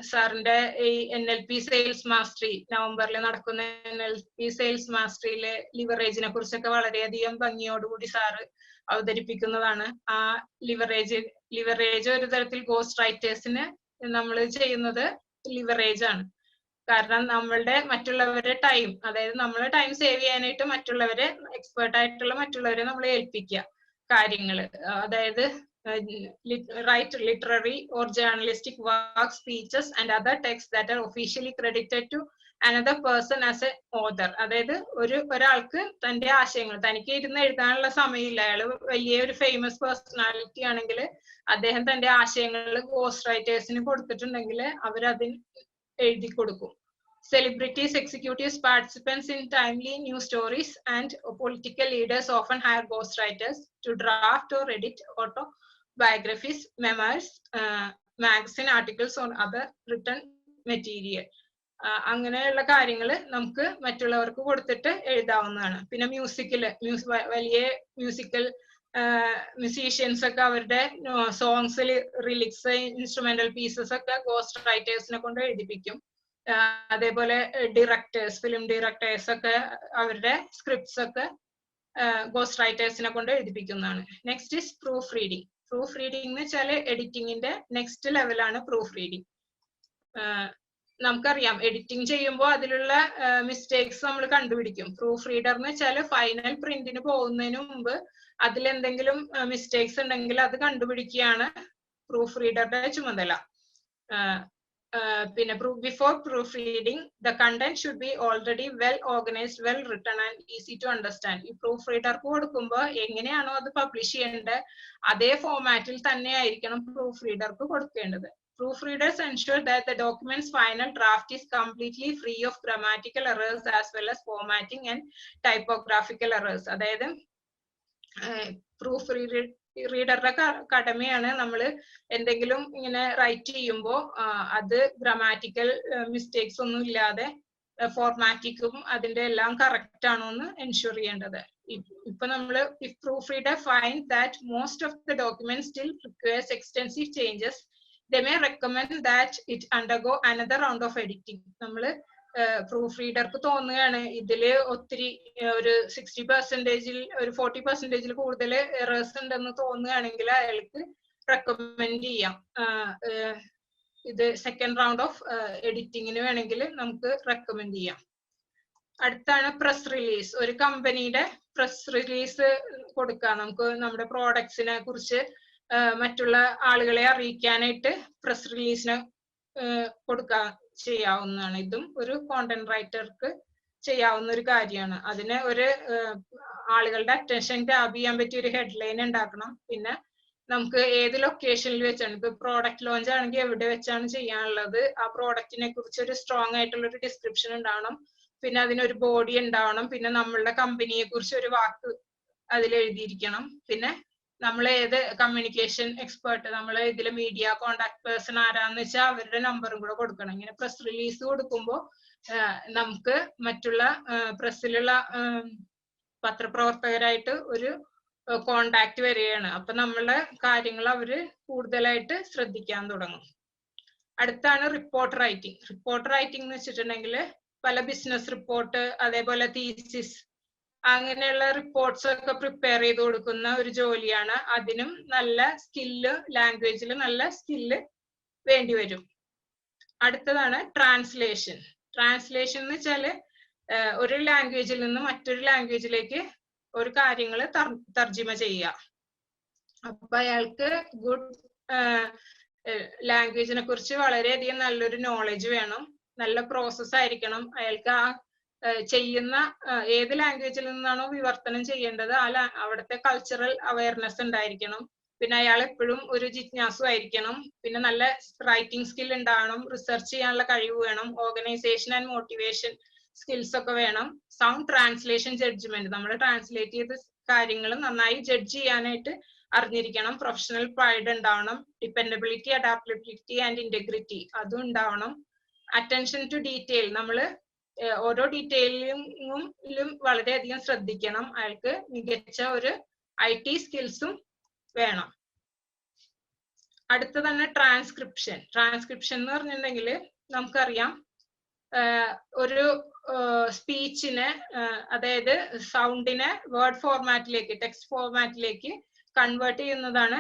സാറിന്റെ ഈ NLP സെയിൽസ് മാസ്റ്ററി, നവംബറിൽ നടക്കുന്ന NLP സെയിൽസ് മാസ്റ്ററിയിലെ ലിവറേജിനെ കുറിച്ചൊക്കെ വളരെയധികം ഭംഗിയോടുകൂടി സാറ് അവതരിപ്പിക്കുന്നതാണ്. ആ ലിവറേജ് ഒരു തരത്തിൽ ഗോസ്റ്റ് റൈറ്റേഴ്സിന് നമ്മൾ ചെയ്യുന്നത് ലിവറേജ് ആണ്. കാരണം നമ്മളുടെ മറ്റുള്ളവരുടെ ടൈം, അതായത് നമ്മളെ ടൈം സേവ് ചെയ്യാനായിട്ട് മറ്റുള്ളവരെ, എക്സ്പേർട്ട് ആയിട്ടുള്ള മറ്റുള്ളവരെ നമ്മൾ ഏൽപ്പിക്കുക കാര്യങ്ങള്. അതായത് write literary or journalistic works, speeches and other texts that are officially credited to another person as an author. അതായത് ഒരാൾക്ക് തന്റെ ആശയങ്ങൾ, തനിക്ക് ഇരുന്ന് എഴുതാനുള്ള സമയമില്ല, അയാൾ വലിയൊരു ഫേമസ് പേഴ്സണാലിറ്റി ആണെങ്കിൽ അദ്ദേഹം തന്റെ ആശയങ്ങൾ ഗോസ്റ്റ് റൈറ്റേഴ്സിന് കൊടുത്തിട്ടുണ്ടെങ്കിൽ അവരതിന് എഴുതി കൊടുക്കും. Celebrities, executives, participants in timely news stories and political leaders often hire ghostwriters to draft or edit autobiographies, memoirs, magazine articles or other written material. അങ്ങനെയുള്ള കാര്യങ്ങൾ നമുക്ക് മറ്റുള്ളവർക്ക് കൊടുത്തിട്ട് എഴുതാവുന്നതാണ്. പിന്നെ വലിയ മ്യൂസിക്കൽ മ്യൂസീഷ്യൻസ് ഒക്കെ അവരുടെ സോങ്സിൽ റിലിക്സ്, ഇൻസ്ട്രുമെന്റൽ പീസസ് ഒക്കെ ഗോസ്റ്റ് റൈറ്റേഴ്സിനെ കൊണ്ട് എഴുതിപ്പിക്കും. അതേപോലെ ഡയറക്ടേഴ്സ്, ഫിലിം ഡയറക്ടേഴ്സ് ഒക്കെ അവരുടെ സ്ക്രിപ്റ്റ്സ് ഒക്കെ ഗോസ്റ്റ് റൈറ്റേഴ്സിനെ കൊണ്ട് എഴുതിപ്പിക്കുന്നതാണ്. Next is proof reading. Proof reading എന്ന് വെച്ചാൽ എഡിറ്റിംഗിന്റെ നെക്സ്റ്റ് ലെവലാണ് പ്രൂഫ് റീഡിങ്. നമുക്കറിയാം എഡിറ്റിംഗ് ചെയ്യുമ്പോൾ അതിലുള്ള മിസ്റ്റേക്സ് നമ്മൾ കണ്ടുപിടിക്കും. പ്രൂഫ് റീഡർ എന്ന് വെച്ചാൽ ഫൈനൽ പ്രിന്റിന് പോകുന്നതിന് മുമ്പ് അതിലെന്തെങ്കിലും മിസ്റ്റേക്സ് ഉണ്ടെങ്കിൽ അത് കണ്ടുപിടിക്കുകയാണ് പ്രൂഫ് റീഡറുടെ ചുമതല. പിന്നെ before proof reading the content should be already well organised, well written and easy to understand. ഈ പ്രൂഫ് റീഡർക്ക് കൊടുക്കുമ്പോൾ എങ്ങനെയാണോ അത് പബ്ലിഷ് ചെയ്യേണ്ടത് അതേ ഫോർമാറ്റിൽ തന്നെ ആയിരിക്കണം പ്രൂഫ് റീഡർക്ക് കൊടുക്കേണ്ടത്. proofreaders ensure that the document's final draft is completely free of grammatical errors as well as formatting and typographical errors. അതായത് പ്രൂഫ് റീഡറുടെ കടമയാണ് നമ്മൾ എന്തെങ്കിലും ഇങ്ങനെ റൈറ്റ് ചെയ്യുമ്പോൾ അത് ഗ്രാമാറ്റിക്കൽ മിസ്റ്റേക്സ് ഒന്നും ഇല്ലാതെ ഫോർമാറ്റിക്കും അതിന്റെ എല്ലാം കറക്റ്റ് ആണോ എന്ന് എൻഷുർ ചെയ്യേണ്ടത്. ഇപ്പൊ നമ്മൾ if proofreader finds that most of the document still requires extensive changes, they may recommend that it undergo another round of editing. നമ്മൾ പ്രൂഫ് റീഡർക്ക് തോന്നുകയാണ് ഇതില് ഒത്തിരി ഒരു 60%, ഒരു 40% കൂടുതൽ എറേഴ്സ് ഉണ്ടെന്ന് തോന്നുകയാണെങ്കിൽ അയാൾക്ക് റെക്കമെൻഡ് ചെയ്യാം. ഇത് സെക്കൻഡ് റൗണ്ട് ഓഫ് എഡിറ്റിങ്ങിന് വേണമെങ്കിൽ നമുക്ക് റെക്കമെൻഡ് ചെയ്യാം. അടുത്താണ് പ്രസ് റിലീസ്. ഒരു കമ്പനിയുടെ പ്രസ് റിലീസ് കൊടുക്കാം. നമുക്ക് നമ്മുടെ പ്രോഡക്ട്സിനെ കുറിച്ച് മറ്റുള്ള ആളുകളെ അറിയിക്കാനായിട്ട് പ്രസ് റിലീസിന് ചെയ്യാവുന്നതാണ്. ഇതും ഒരു കോണ്ടന്റ് റൈറ്റർക്ക് ചെയ്യാവുന്ന ഒരു കാര്യമാണ്. അതിന് ഒരു ആളുകളുടെ അറ്റൻഷൻ ഗ്രാബ് ചെയ്യാൻ പറ്റിയ ഒരു ഹെഡ്ലൈൻ ഉണ്ടാക്കണം. പിന്നെ നമുക്ക് ഏത് ലൊക്കേഷനിൽ വെച്ചാണ്, ഇപ്പൊ പ്രോഡക്റ്റ് ലോഞ്ച് ആണെങ്കിൽ എവിടെ വെച്ചാണ് ചെയ്യാനുള്ളത്, ആ പ്രോഡക്റ്റിനെ കുറിച്ച് ഒരു സ്ട്രോങ് ആയിട്ടുള്ള ഒരു ഡിസ്ക്രിപ്ഷൻ ഉണ്ടാവണം. പിന്നെ അതിനൊരു ബോഡി ഉണ്ടാവണം. പിന്നെ നമ്മളുടെ കമ്പനിയെ കുറിച്ച് ഒരു വാക്ക് അതിൽ എഴുതിയിരിക്കണം. പിന്നെ നമ്മൾ ഏത് കമ്മ്യൂണിക്കേഷൻ എക്സ്പേർട്ട്, നമ്മൾ ഇതിൽ മീഡിയ കോണ്ടാക്ട് പേഴ്സൺ ആരാന്ന് വെച്ചാൽ അവരുടെ നമ്പറും കൂടെ കൊടുക്കണം. ഇങ്ങനെ പ്രസ് റിലീസ് കൊടുക്കുമ്പോൾ നമുക്ക് മറ്റുള്ള പ്രസ്സിലുള്ള പത്രപ്രവർത്തകരായിട്ട് ഒരു കോണ്ടാക്ട് വരികയാണ്. അപ്പൊ നമ്മളുടെ കാര്യങ്ങൾ അവര് കൂടുതലായിട്ട് ശ്രദ്ധിക്കാൻ തുടങ്ങും. അടുത്താണ് റിപ്പോർട്ട് റൈറ്റിംഗ്. റിപ്പോർട്ട് റൈറ്റിംഗ് എന്ന് വെച്ചിട്ടുണ്ടെങ്കിൽ പല ബിസിനസ് റിപ്പോർട്ട്, അതേപോലെ തീസിസ്, അങ്ങനെയുള്ള റിപ്പോർട്ട്സ് ഒക്കെ പ്രിപ്പയർ ചെയ്ത് കൊടുക്കുന്ന ഒരു ജോലിയാണ്. അതിനും നല്ല സ്കില്ല്, ലാംഗ്വേജിൽ നല്ല സ്കില്ല് വേണ്ടി വരും. അടുത്തതാണ് ട്രാൻസ്ലേഷൻ. ട്രാൻസ്ലേഷൻ എന്ന് വെച്ചാല് ഒരു ലാംഗ്വേജിൽ നിന്ന് മറ്റൊരു ലാംഗ്വേജിലേക്ക് ഒരു കാര്യങ്ങൾ തർജിമ ചെയ്യുക. അപ്പൊ അയാൾക്ക് ഗുഡ് ലാംഗ്വേജിനെ കുറിച്ച് വളരെയധികം നല്ലൊരു നോളജ് വേണം, നല്ല പ്രോസസ് ആയിരിക്കണം. അയാൾക്ക് ആ ചെയ്യുന്ന ഏത് ലാംഗ്വേജിൽ നിന്നാണോ വിവർത്തനം ചെയ്യേണ്ടത് അവിടുത്തെ കൾച്ചറൽ അവയർനെസ് ഉണ്ടായിരിക്കണം. പിന്നെ അയാൾ എപ്പോഴും ഒരു ജിജ്ഞാസു ആയിരിക്കണം. പിന്നെ നല്ല റൈറ്റിംഗ് സ്കിൽ ഉണ്ടാവണം, റിസർച്ച് ചെയ്യാനുള്ള കഴിവ് വേണം, ഓർഗനൈസേഷൻ ആൻഡ് മോട്ടിവേഷൻ സ്കിൽസ് ഒക്കെ വേണം. സൗണ്ട് ട്രാൻസ്ലേഷൻ ജഡ്ജ്മെന്റ്, നമ്മൾ ട്രാൻസ്ലേറ്റ് ചെയ്ത കാര്യങ്ങൾ നന്നായി ജഡ്ജ് ചെയ്യാനായിട്ട് അറിഞ്ഞിരിക്കണം. പ്രൊഫഷണൽ പ്രൈഡ് ഉണ്ടാവണം. ഡിപ്പെൻഡബിലിറ്റി, അഡാപ്റ്റബിലിറ്റി ആൻഡ് ഇന്റഗ്രിറ്റി അതും ഉണ്ടാവണം. അറ്റൻഷൻ ടു ഡീറ്റെയിൽ, നമ്മൾ ഓരോ ഡീറ്റെയിലും വളരെയധികം ശ്രദ്ധിക്കണം. അയാൾക്ക് മികച്ച ഒരു IT സ്കിൽസും വേണം. അടുത്തതാണ് ട്രാൻസ്ക്രിപ്ഷൻ. ട്രാൻസ്ക്രിപ്ഷൻ എന്ന് പറഞ്ഞിട്ടുണ്ടെങ്കിൽ നമുക്കറിയാം ഒരു സ്പീച്ചിനെ, അതായത് സൗണ്ടിനെ വേർഡ് ഫോർമാറ്റിലേക്ക്, ടെക്സ്റ്റ് ഫോർമാറ്റിലേക്ക് കൺവേർട്ട് ചെയ്യുന്നതാണ്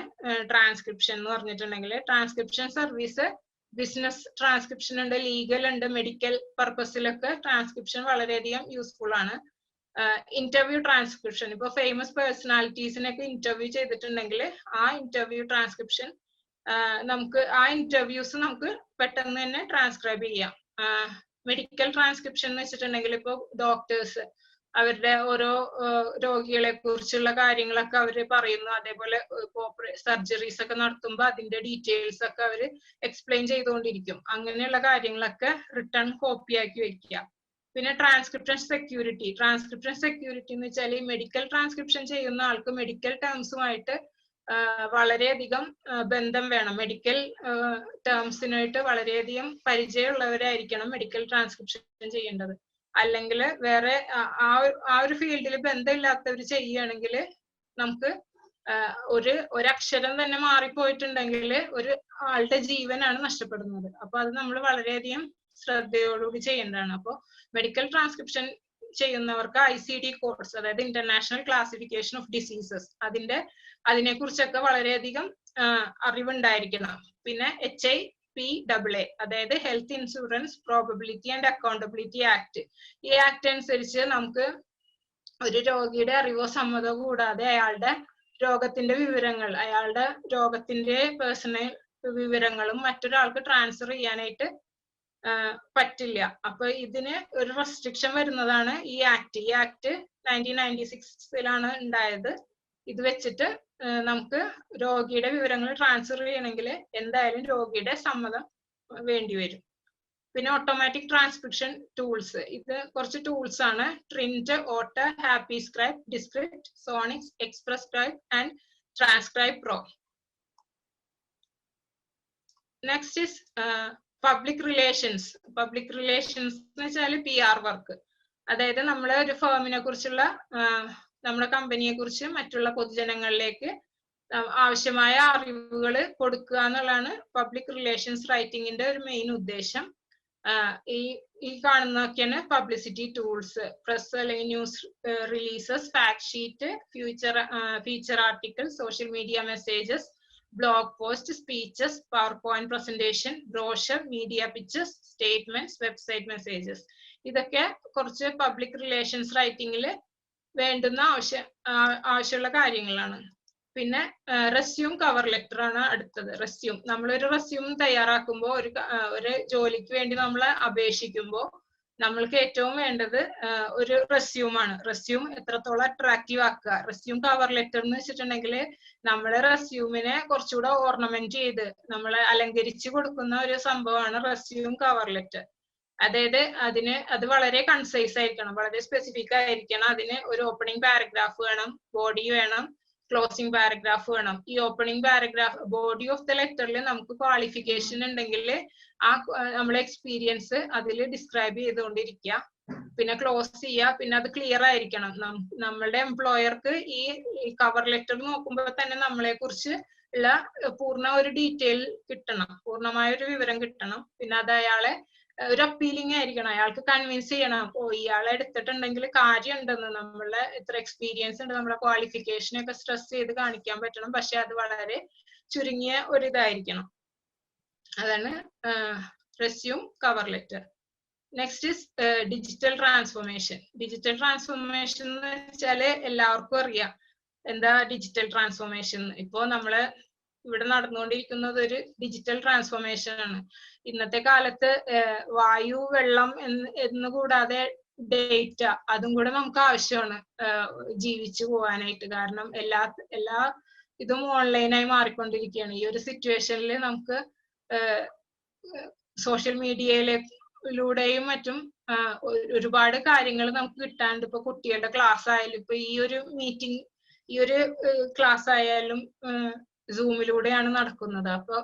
ട്രാൻസ്ക്രിപ്ഷൻ എന്ന് പറഞ്ഞിട്ടുണ്ടെങ്കിൽ. ട്രാൻസ്ക്രിപ്ഷൻ സർവീസ് ബിസിനസ് ട്രാൻസ്ക്രിപ്ഷൻ ഉണ്ട്, ലീഗൽ ഉണ്ട്, മെഡിക്കൽ പർപ്പസിലൊക്കെ ട്രാൻസ്ക്രിപ്ഷൻ വളരെയധികം യൂസ്ഫുൾ ആണ്. ഇന്റർവ്യൂ ട്രാൻസ്ക്രിപ്ഷൻ, ഇപ്പൊ ഫേമസ് പേഴ്സണാലിറ്റീസിനൊക്കെ ഇന്റർവ്യൂ ചെയ്തിട്ടുണ്ടെങ്കിൽ ആ ഇന്റർവ്യൂ ട്രാൻസ്ക്രിപ്ഷൻ നമുക്ക് ആ ഇന്റർവ്യൂസ് നമുക്ക് പെട്ടെന്ന് തന്നെ ട്രാൻസ്ക്രൈബ് ചെയ്യാം. മെഡിക്കൽ ട്രാൻസ്ക്രിപ്ഷൻ എന്ന് വെച്ചിട്ടുണ്ടെങ്കിൽ ഇപ്പൊ ഡോക്ടേഴ്സ് അവരുടെ ഓരോ രോഗികളെ കുറിച്ചുള്ള കാര്യങ്ങളൊക്കെ അവര് പറയുന്നു. അതേപോലെ സർജറീസ് ഒക്കെ നടത്തുമ്പോൾ അതിന്റെ ഡീറ്റെയിൽസ് ഒക്കെ അവര് എക്സ്പ്ലെയിൻ ചെയ്തുകൊണ്ടിരിക്കും. അങ്ങനെയുള്ള കാര്യങ്ങളൊക്കെ റിട്ടേൺ കോപ്പി ആക്കി വെക്കുക. പിന്നെ ട്രാൻസ്ക്രിപ്ഷൻ സെക്യൂരിറ്റി. ട്രാൻസ്ക്രിപ്ഷൻ സെക്യൂരിറ്റി എന്ന് വെച്ചാൽ ഈ മെഡിക്കൽ ട്രാൻസ്ക്രിപ്ഷൻ ചെയ്യുന്ന ആൾക്ക് മെഡിക്കൽ ടേംസുമായിട്ട് വളരെയധികം ബന്ധം വേണം. മെഡിക്കൽ ടേംസിനായിട്ട് വളരെയധികം പരിചയമുള്ളവരായിരിക്കണം മെഡിക്കൽ ട്രാൻസ്ക്രിപ്ഷൻ ചെയ്യേണ്ടത്. അല്ലെങ്കിൽ വേറെ ആ ഒരു ഫീൽഡിൽ ബന്ധമില്ലാത്തവർ ചെയ്യുകയാണെങ്കിൽ നമുക്ക് ഒരക്ഷരം തന്നെ മാറിപ്പോയിട്ടുണ്ടെങ്കിൽ ഒരു ആളുടെ ജീവനാണ് നഷ്ടപ്പെടുന്നത്. അപ്പൊ അത് നമ്മൾ വളരെയധികം ശ്രദ്ധയോടുകൂടി ചെയ്യേണ്ടതാണ്. അപ്പോൾ മെഡിക്കൽ ട്രാൻസ്ക്രിപ്ഷൻ ചെയ്യുന്നവർക്ക് ICD കോഡ്സ്, അതായത് ഇന്റർനാഷണൽ ക്ലാസിഫിക്കേഷൻ ഓഫ് ഡിസീസസ്, അതിനെ കുറിച്ചൊക്കെ വളരെയധികം അറിവുണ്ടായിരിക്കണം. പിന്നെ HIPAA, അതായത് health insurance probability and accountability act. ഈ ആക്ട് അനുസരിച്ച് നമുക്ക് ഒരു രോഗിയുടെ അറിവോ സമ്മതമോ കൂടാതെ അയാളുടെ രോഗത്തിന്റെ വിവരങ്ങൾ, അയാളുടെ രോഗത്തിന്റെ പേഴ്സണൽ വിവരങ്ങളും മറ്റൊരാൾക്ക് ട്രാൻസ്ഫർ ചെയ്യാനായിട്ട് പറ്റില്ല. അപ്പൊ ഇതിന് ഒരു റെസ്ട്രിക്ഷൻ വരുന്നതാണ് ഈ ആക്ട്. ഈ ആക്ട് 1996 ഉണ്ടായത്. ഇത് വെച്ചിട്ട് നമുക്ക് രോഗിയുടെ വിവരങ്ങൾ ട്രാൻസ്ഫർ ചെയ്യണമെങ്കിൽ എന്തായാലും രോഗിയുടെ സമ്മതം വേണ്ടിവരും. പിന്നെ ഓട്ടോമാറ്റിക് ട്രാൻസ്ക്രിപ്ഷൻ ടൂൾസ്, ഇത് കുറച്ച് ടൂൾസ് ആണ്. Trint, Otter, Happy Scribe, Descript, Sonix, Express Scribe and Transcribe Pro. Next is public relations. Public relations എന്ന് വെച്ചാൽ PR വർക്ക്. അതായത് നമ്മളെ ഒരു ഫേമിനെ കുറിച്ചുള്ള നമ്മുടെ കമ്പനിയെ കുറിച്ച് മറ്റുള്ള പൊതുജനങ്ങളിലേക്ക് ആവശ്യമായ അറിവുകൾ കൊടുക്കുക എന്നുള്ളതാണ് പബ്ലിക് റിലേഷൻസ് റൈറ്റിംഗിന്റെ ഒരു മെയിൻ ഉദ്ദേശം. ഈ കാണുന്നതൊക്കെയാണ് പബ്ലിസിറ്റി ടൂൾസ്. പ്രസ് അല്ലെങ്കിൽ news releases, fact sheet, feature article, social media messages, blog post, speeches, power point presentation, brochure, media pictures, statements, website messages. ഇതൊക്കെ കുറച്ച് പബ്ലിക് റിലേഷൻസ് റൈറ്റിംഗിൽ വേണ്ടുന്ന ആവശ്യമുള്ള കാര്യങ്ങളാണ്. പിന്നെ റെസ്യൂം, കവർ ലെറ്റർ ആണ് അടുത്തത്. റെസ്യൂം, നമ്മളൊരു റെസ്യൂം തയ്യാറാക്കുമ്പോൾ ഒരു ജോലിക്ക് വേണ്ടി നമ്മൾ അപേക്ഷിക്കുമ്പോൾ നമ്മൾക്ക് ഏറ്റവും വേണ്ടത് ഒരു റെസ്യൂം ആണ്. റെസ്യൂം എത്രത്തോളം അട്രാക്റ്റീവ് ആക്കുക. റെസ്യൂം, കവർ ലെറ്റർ എന്ന് വെച്ചിട്ടുണ്ടെങ്കിൽ നമ്മുടെ റെസ്യൂമിനെ കുറച്ചുകൂടെ ഓർണമെന്റ് ചെയ്ത് നമ്മളെ അലങ്കരിച്ച് കൊടുക്കുന്ന ഒരു സംഭവമാണ് റെസ്യൂം, കവർ ലെറ്റർ. അതായത് അത് വളരെ കൺസൈസ് ആയിരിക്കണം, വളരെ സ്പെസിഫിക് ആയിരിക്കണം. അതിന് ഒരു ഓപ്പണിംഗ് പാരഗ്രാഫ് വേണം, ബോഡി വേണം, ക്ലോസിംഗ് പാരഗ്രാഫ് വേണം. ഈ opening paragraph, body of the ലെറ്ററിൽ നമുക്ക് ക്വാളിഫിക്കേഷൻ ഉണ്ടെങ്കിൽ നമ്മളെ എക്സ്പീരിയൻസ് അതിൽ ഡിസ്ക്രൈബ് ചെയ്തുകൊണ്ടിരിക്കുക. പിന്നെ ക്ലോസ് ചെയ്യുക. പിന്നെ അത് ക്ലിയർ ആയിരിക്കണം. നമ്മളുടെ എംപ്ലോയർക്ക് ഈ കവർ ലെറ്റർ നോക്കുമ്പോൾ തന്നെ നമ്മളെ കുറിച്ച് ഉള്ള പൂർണ്ണ ഒരു ഡീറ്റെയിൽ കിട്ടണം, പൂർണ്ണമായ ഒരു വിവരം കിട്ടണം. പിന്നെ അത് അയാളെ ഒരു അപ്പീലിംഗ് ആയിരിക്കണം. അയാൾക്ക് കൺവിൻസ് ചെയ്യണം, ഇയാളെ എടുത്തിട്ടുണ്ടെങ്കിൽ കാര്യം ഉണ്ടെന്ന്, നമ്മളെ ഇത്ര എക്സ്പീരിയൻസ് ഉണ്ട്, നമ്മളെ ക്വാളിഫിക്കേഷൻ ഒക്കെ സ്ട്രെസ് ചെയ്ത് കാണിക്കാൻ പറ്റണം. പക്ഷെ അത് വളരെ ചുരുങ്ങിയ ഒരു ഇതായിരിക്കണം. അതാണ് resume, cover letter. Next is digital transformation. Digital transformation എന്ന് വെച്ചാല് എല്ലാവർക്കും അറിയാം എന്താ ഡിജിറ്റൽ ട്രാൻസ്ഫോർമേഷൻ. ഇപ്പോ നമ്മള് ഇവിടെ നടന്നുകൊണ്ടിരിക്കുന്നത് ഒരു ഡിജിറ്റൽ ട്രാൻസ്ഫോർമേഷൻ ആണ്. ഇന്നത്തെ കാലത്ത് വായു, വെള്ളം എന്ന് കൂടാതെ ഡേറ്റ, അതും കൂടെ നമുക്ക് ആവശ്യമാണ് ജീവിച്ചു പോകാനായിട്ട്. കാരണം എല്ലാ ഇതും ഓൺലൈനായി മാറിക്കൊണ്ടിരിക്കുകയാണ്. ഈ ഒരു സിറ്റുവേഷനിൽ നമുക്ക് സോഷ്യൽ മീഡിയയിലൂടെയും മറ്റും ഒരുപാട് കാര്യങ്ങൾ നമുക്ക് കിട്ടാണ്ട്. ഇപ്പൊ കുട്ടികളുടെ ക്ലാസ് ആയാലും, ഇപ്പൊ ഈ ഒരു മീറ്റിംഗ്, ഈ ഒരു ക്ലാസ് ആയാലും സൂമിലൂടെയാണ് നടക്കുന്നത്. അപ്പൊ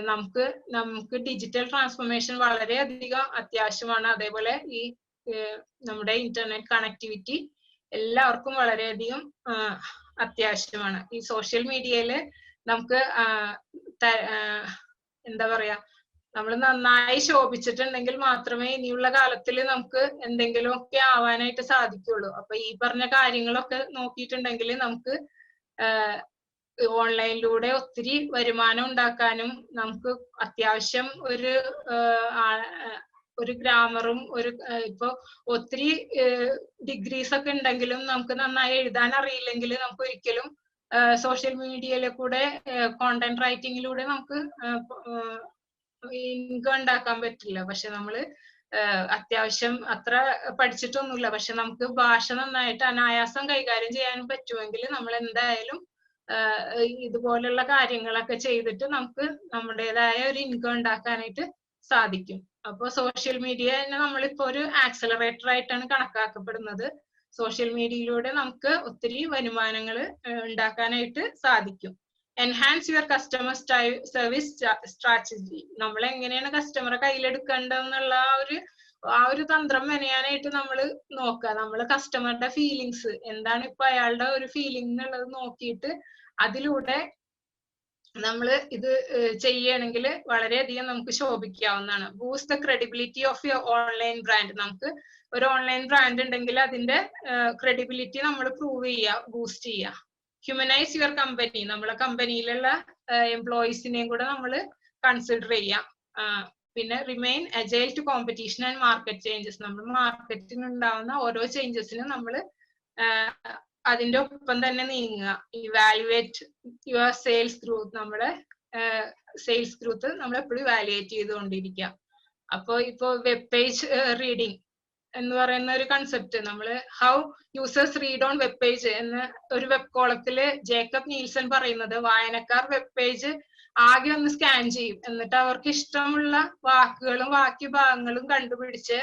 നമുക്ക് ഡിജിറ്റൽ ട്രാൻസ്ഫോർമേഷൻ വളരെയധികം അത്യാവശ്യമാണ്. അതേപോലെ ഈ നമ്മുടെ ഇന്റർനെറ്റ് കണക്ടിവിറ്റി എല്ലാവർക്കും വളരെയധികം അത്യാവശ്യമാണ്. ഈ സോഷ്യൽ മീഡിയയില് നമുക്ക് എന്താ പറയാ, നമ്മൾ നന്നായി ശോഭിച്ചിട്ടുണ്ടെങ്കിൽ മാത്രമേ ഇനിയുള്ള കാലത്തിൽ നമുക്ക് എന്തെങ്കിലുമൊക്കെ ആവാനായിട്ട് സാധിക്കുള്ളൂ. അപ്പൊ ഈ പറഞ്ഞ കാര്യങ്ങളൊക്കെ നോക്കിയിട്ടുണ്ടെങ്കിൽ നമുക്ക് ഓൺലൈനിലൂടെ ഒത്തിരി വരുമാനം ഉണ്ടാക്കാനും, നമുക്ക് അത്യാവശ്യം ഒരു ഗ്രാമറും ഇപ്പൊ ഒത്തിരി ഡിഗ്രീസ് ഒക്കെ ഉണ്ടെങ്കിലും നമുക്ക് നന്നായി എഴുതാൻ അറിയില്ലെങ്കിൽ നമുക്ക് ഒരിക്കലും സോഷ്യൽ മീഡിയയിലെ കൂടെ കോണ്ടന്റ് റൈറ്റിംഗിലൂടെ നമുക്ക് ഇൻകം ഉണ്ടാക്കാൻ പറ്റില്ല. പക്ഷെ നമ്മള് അത്യാവശ്യം അത്ര പഠിച്ചിട്ടൊന്നുമില്ല, പക്ഷെ നമുക്ക് ഭാഷ നന്നായിട്ട് അനായാസം കൈകാര്യം ചെയ്യാനും പറ്റുമെങ്കിൽ നമ്മൾ എന്തായാലും ഇതുപോലുള്ള കാര്യങ്ങളൊക്കെ ചെയ്തിട്ട് നമുക്ക് നമ്മുടേതായ ഒരു ഇൻകം ഉണ്ടാക്കാനായിട്ട് സാധിക്കും. അപ്പൊ സോഷ്യൽ മീഡിയ തന്നെ നമ്മളിപ്പോ ഒരു ആക്സലറേറ്റർ ആയിട്ടാണ് കണക്കാക്കപ്പെടുന്നത്. സോഷ്യൽ മീഡിയയിലൂടെ നമുക്ക് ഒത്തിരി വരുമാനങ്ങൾ ഉണ്ടാക്കാനായിട്ട് സാധിക്കും. Enhance your customer service strategy. നമ്മൾ എങ്ങനെയാണ് കസ്റ്റമറെ കയ്യിലെടുക്കേണ്ടതെന്നുള്ള ആ ഒരു തന്ത്രം മെനയാനായിട്ട് നമ്മൾ നോക്കുക. നമ്മൾ കസ്റ്റമറുടെ ഫീലിങ്സ് എന്താണ്, ഇപ്പൊ അയാളുടെ ഒരു ഫീലിംഗ് എന്നുള്ളത് നോക്കിയിട്ട് അതിലൂടെ നമ്മൾ ഇത് ചെയ്യുകയാണെങ്കിൽ വളരെയധികം നമുക്ക് ശോഭിക്കാവുന്നതാണ്. Boost the credibility of your online brand. നമുക്ക് ഒരു ഓൺലൈൻ ബ്രാൻഡ് ഉണ്ടെങ്കിൽ അതിന്റെ ക്രെഡിബിലിറ്റി നമ്മൾ പ്രൂവ് ചെയ്യുക, ബൂസ്റ്റ് ചെയ്യുക. Humanise your company. നമ്മളെ കമ്പനിയിലുള്ള എംപ്ലോയീസിനെയും കൂടെ നമ്മൾ കൺസിഡർ ചെയ്യാം. പിന്നെ remain agile to competition and market changes. നമ്മൾ മാർക്കറ്റിന് ഉണ്ടാവുന്ന ഓരോ ചേഞ്ചസിനും നമ്മൾ അതിന്റെ ഒപ്പം തന്നെ നീങ്ങുക. Evaluate your sales growth. നമ്മുടെ സെയിൽസ് ഗ്രോത്ത് നമ്മൾ എപ്പോഴും ഇവാലുവേറ്റ് ചെയ്തുകൊണ്ടിരിക്കുക. അപ്പോൾ ഇപ്പൊ വെബ് പേജ് റീഡിങ്, എന്ന് പറയുന്ന ഒരു കൺസെപ്റ്റ് നമ്മള് how users read on web page എന്ന ഒരു വെബ് കോളത്തില് ജേക്കബ് നീൽസൺ പറയുന്നത് വായനക്കാർ വെബ് പേജ് ആകെ ഒന്ന് സ്കാൻ ചെയ്യും, എന്നിട്ട് അവർക്ക് ഇഷ്ടമുള്ള വാക്കുകളും വാക്യഭാഗങ്ങളും കണ്ടുപിടിച്ച്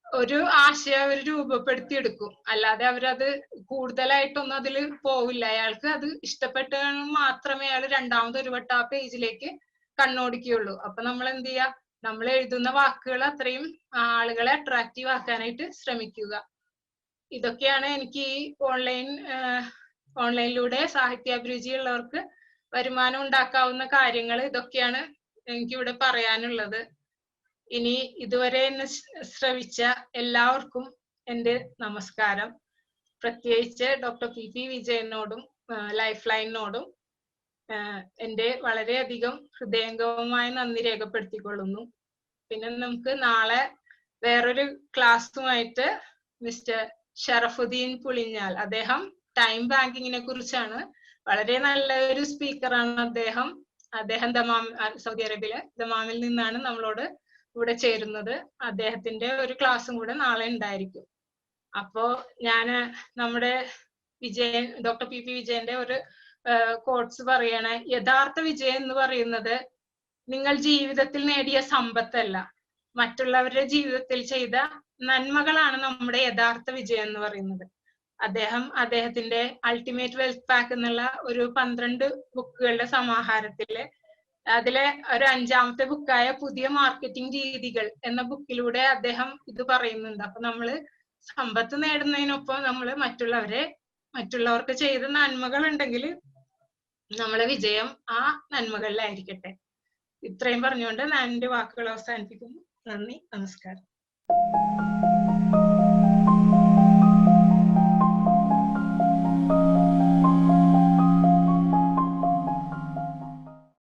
ഒരു ആശയം അവർ രൂപപ്പെടുത്തിയെടുക്കും. അല്ലാതെ അവരത് കൂടുതലായിട്ടൊന്നും അതിൽ പോവില്ല. അയാൾക്ക് അത് ഇഷ്ടപ്പെട്ട മാത്രമേ അയാൾ രണ്ടാമത് ഒരു വട്ടം ആ പേജിലേക്ക് കണ്ണോടിക്കുകയുള്ളൂ. അപ്പൊ നമ്മൾ എന്ത് ചെയ്യുക, നമ്മൾ എഴുതുന്ന വാക്കുകൾ അത്രയും ആളുകളെ അട്രാക്റ്റീവ് ആക്കാനായിട്ട് ശ്രമിക്കുക. ഇതൊക്കെയാണ് എനിക്ക് ഈ ഓൺലൈനിലൂടെ സാഹിത്യാഭിരുചിയുള്ളവർക്ക് വരുമാനം ഉണ്ടാക്കാവുന്ന കാര്യങ്ങൾ. ഇതൊക്കെയാണ് എനിക്കിവിടെ പറയാനുള്ളത്. ഇനി ഇതുവരെ എന്നെ ശ്രവിച്ച എല്ലാവർക്കും എൻ്റെ നമസ്കാരം. പ്രത്യേകിച്ച് ഡോക്ടർ പി പി വിജയനോടും ലൈഫ് ലൈനിനോടും എൻ്റെ വളരെയധികം ഹൃദയംഗമമായ നന്ദി രേഖപ്പെടുത്തിക്കൊള്ളുന്നു. പിന്നെ നമുക്ക് നാളെ വേറൊരു ക്ലാസ്സുമായിട്ട് മിസ്റ്റർ ഷറഫുദ്ദീൻ പുളിഞ്ഞാൽ, അദ്ദേഹം ടൈം ബാങ്കിങ്ങിനെ കുറിച്ചാണ്, വളരെ നല്ല ഒരു സ്പീക്കറാണ് അദ്ദേഹം. സൗദി അറേബ്യയിലെ ദമാമിൽ നിന്നാണ് നമ്മളോട് ഇവിടെ ചേരുന്നത്. അദ്ദേഹത്തിന്റെ ഒരു ക്ലാസ്സും കൂടെ നാളെ ഉണ്ടായിരിക്കും. അപ്പോ ഞാന് നമ്മുടെ ഡോക്ടർ പി പി വിജയന്റെ ഒരു കോട്സ് പറയണേ, യഥാർത്ഥ വിജയം എന്ന് പറയുന്നത് നിങ്ങൾ ജീവിതത്തിൽ നേടിയ സമ്പത്തല്ല, മറ്റുള്ളവരുടെ ജീവിതത്തിൽ ചെയ്ത നന്മകളാണ് നമ്മുടെ യഥാർത്ഥ വിജയം എന്ന് പറയുന്നത്. അദ്ദേഹത്തിന്റെ അൾട്ടിമേറ്റ് വെൽത്ത് പാക്ക് എന്നുള്ള ഒരു 12 ബുക്കുകളുടെ സമാഹാരത്തില് അതിലെ ഒരു 5ാമത്തെ ബുക്കായ പുതിയ മാർക്കറ്റിംഗ് രീതികൾ എന്ന ബുക്കിലൂടെ അദ്ദേഹം ഇത് പറയുന്നുണ്ട്. അപ്പൊ നമ്മള് സമ്പത്ത് നേടുന്നതിനൊപ്പം നമ്മള് മറ്റുള്ളവർക്ക് ചെയ്ത നന്മകൾ ഉണ്ടെങ്കിൽ നമ്മളെ വിജയം ആ നന്മകളിലായിരിക്കട്ടെ. ഇത്രയും പറഞ്ഞുകൊണ്ട് ഞാൻ എൻ്റെ വാക്കുകൾ അവസാനിപ്പിക്കുന്നു. നന്ദി, നമസ്കാരം.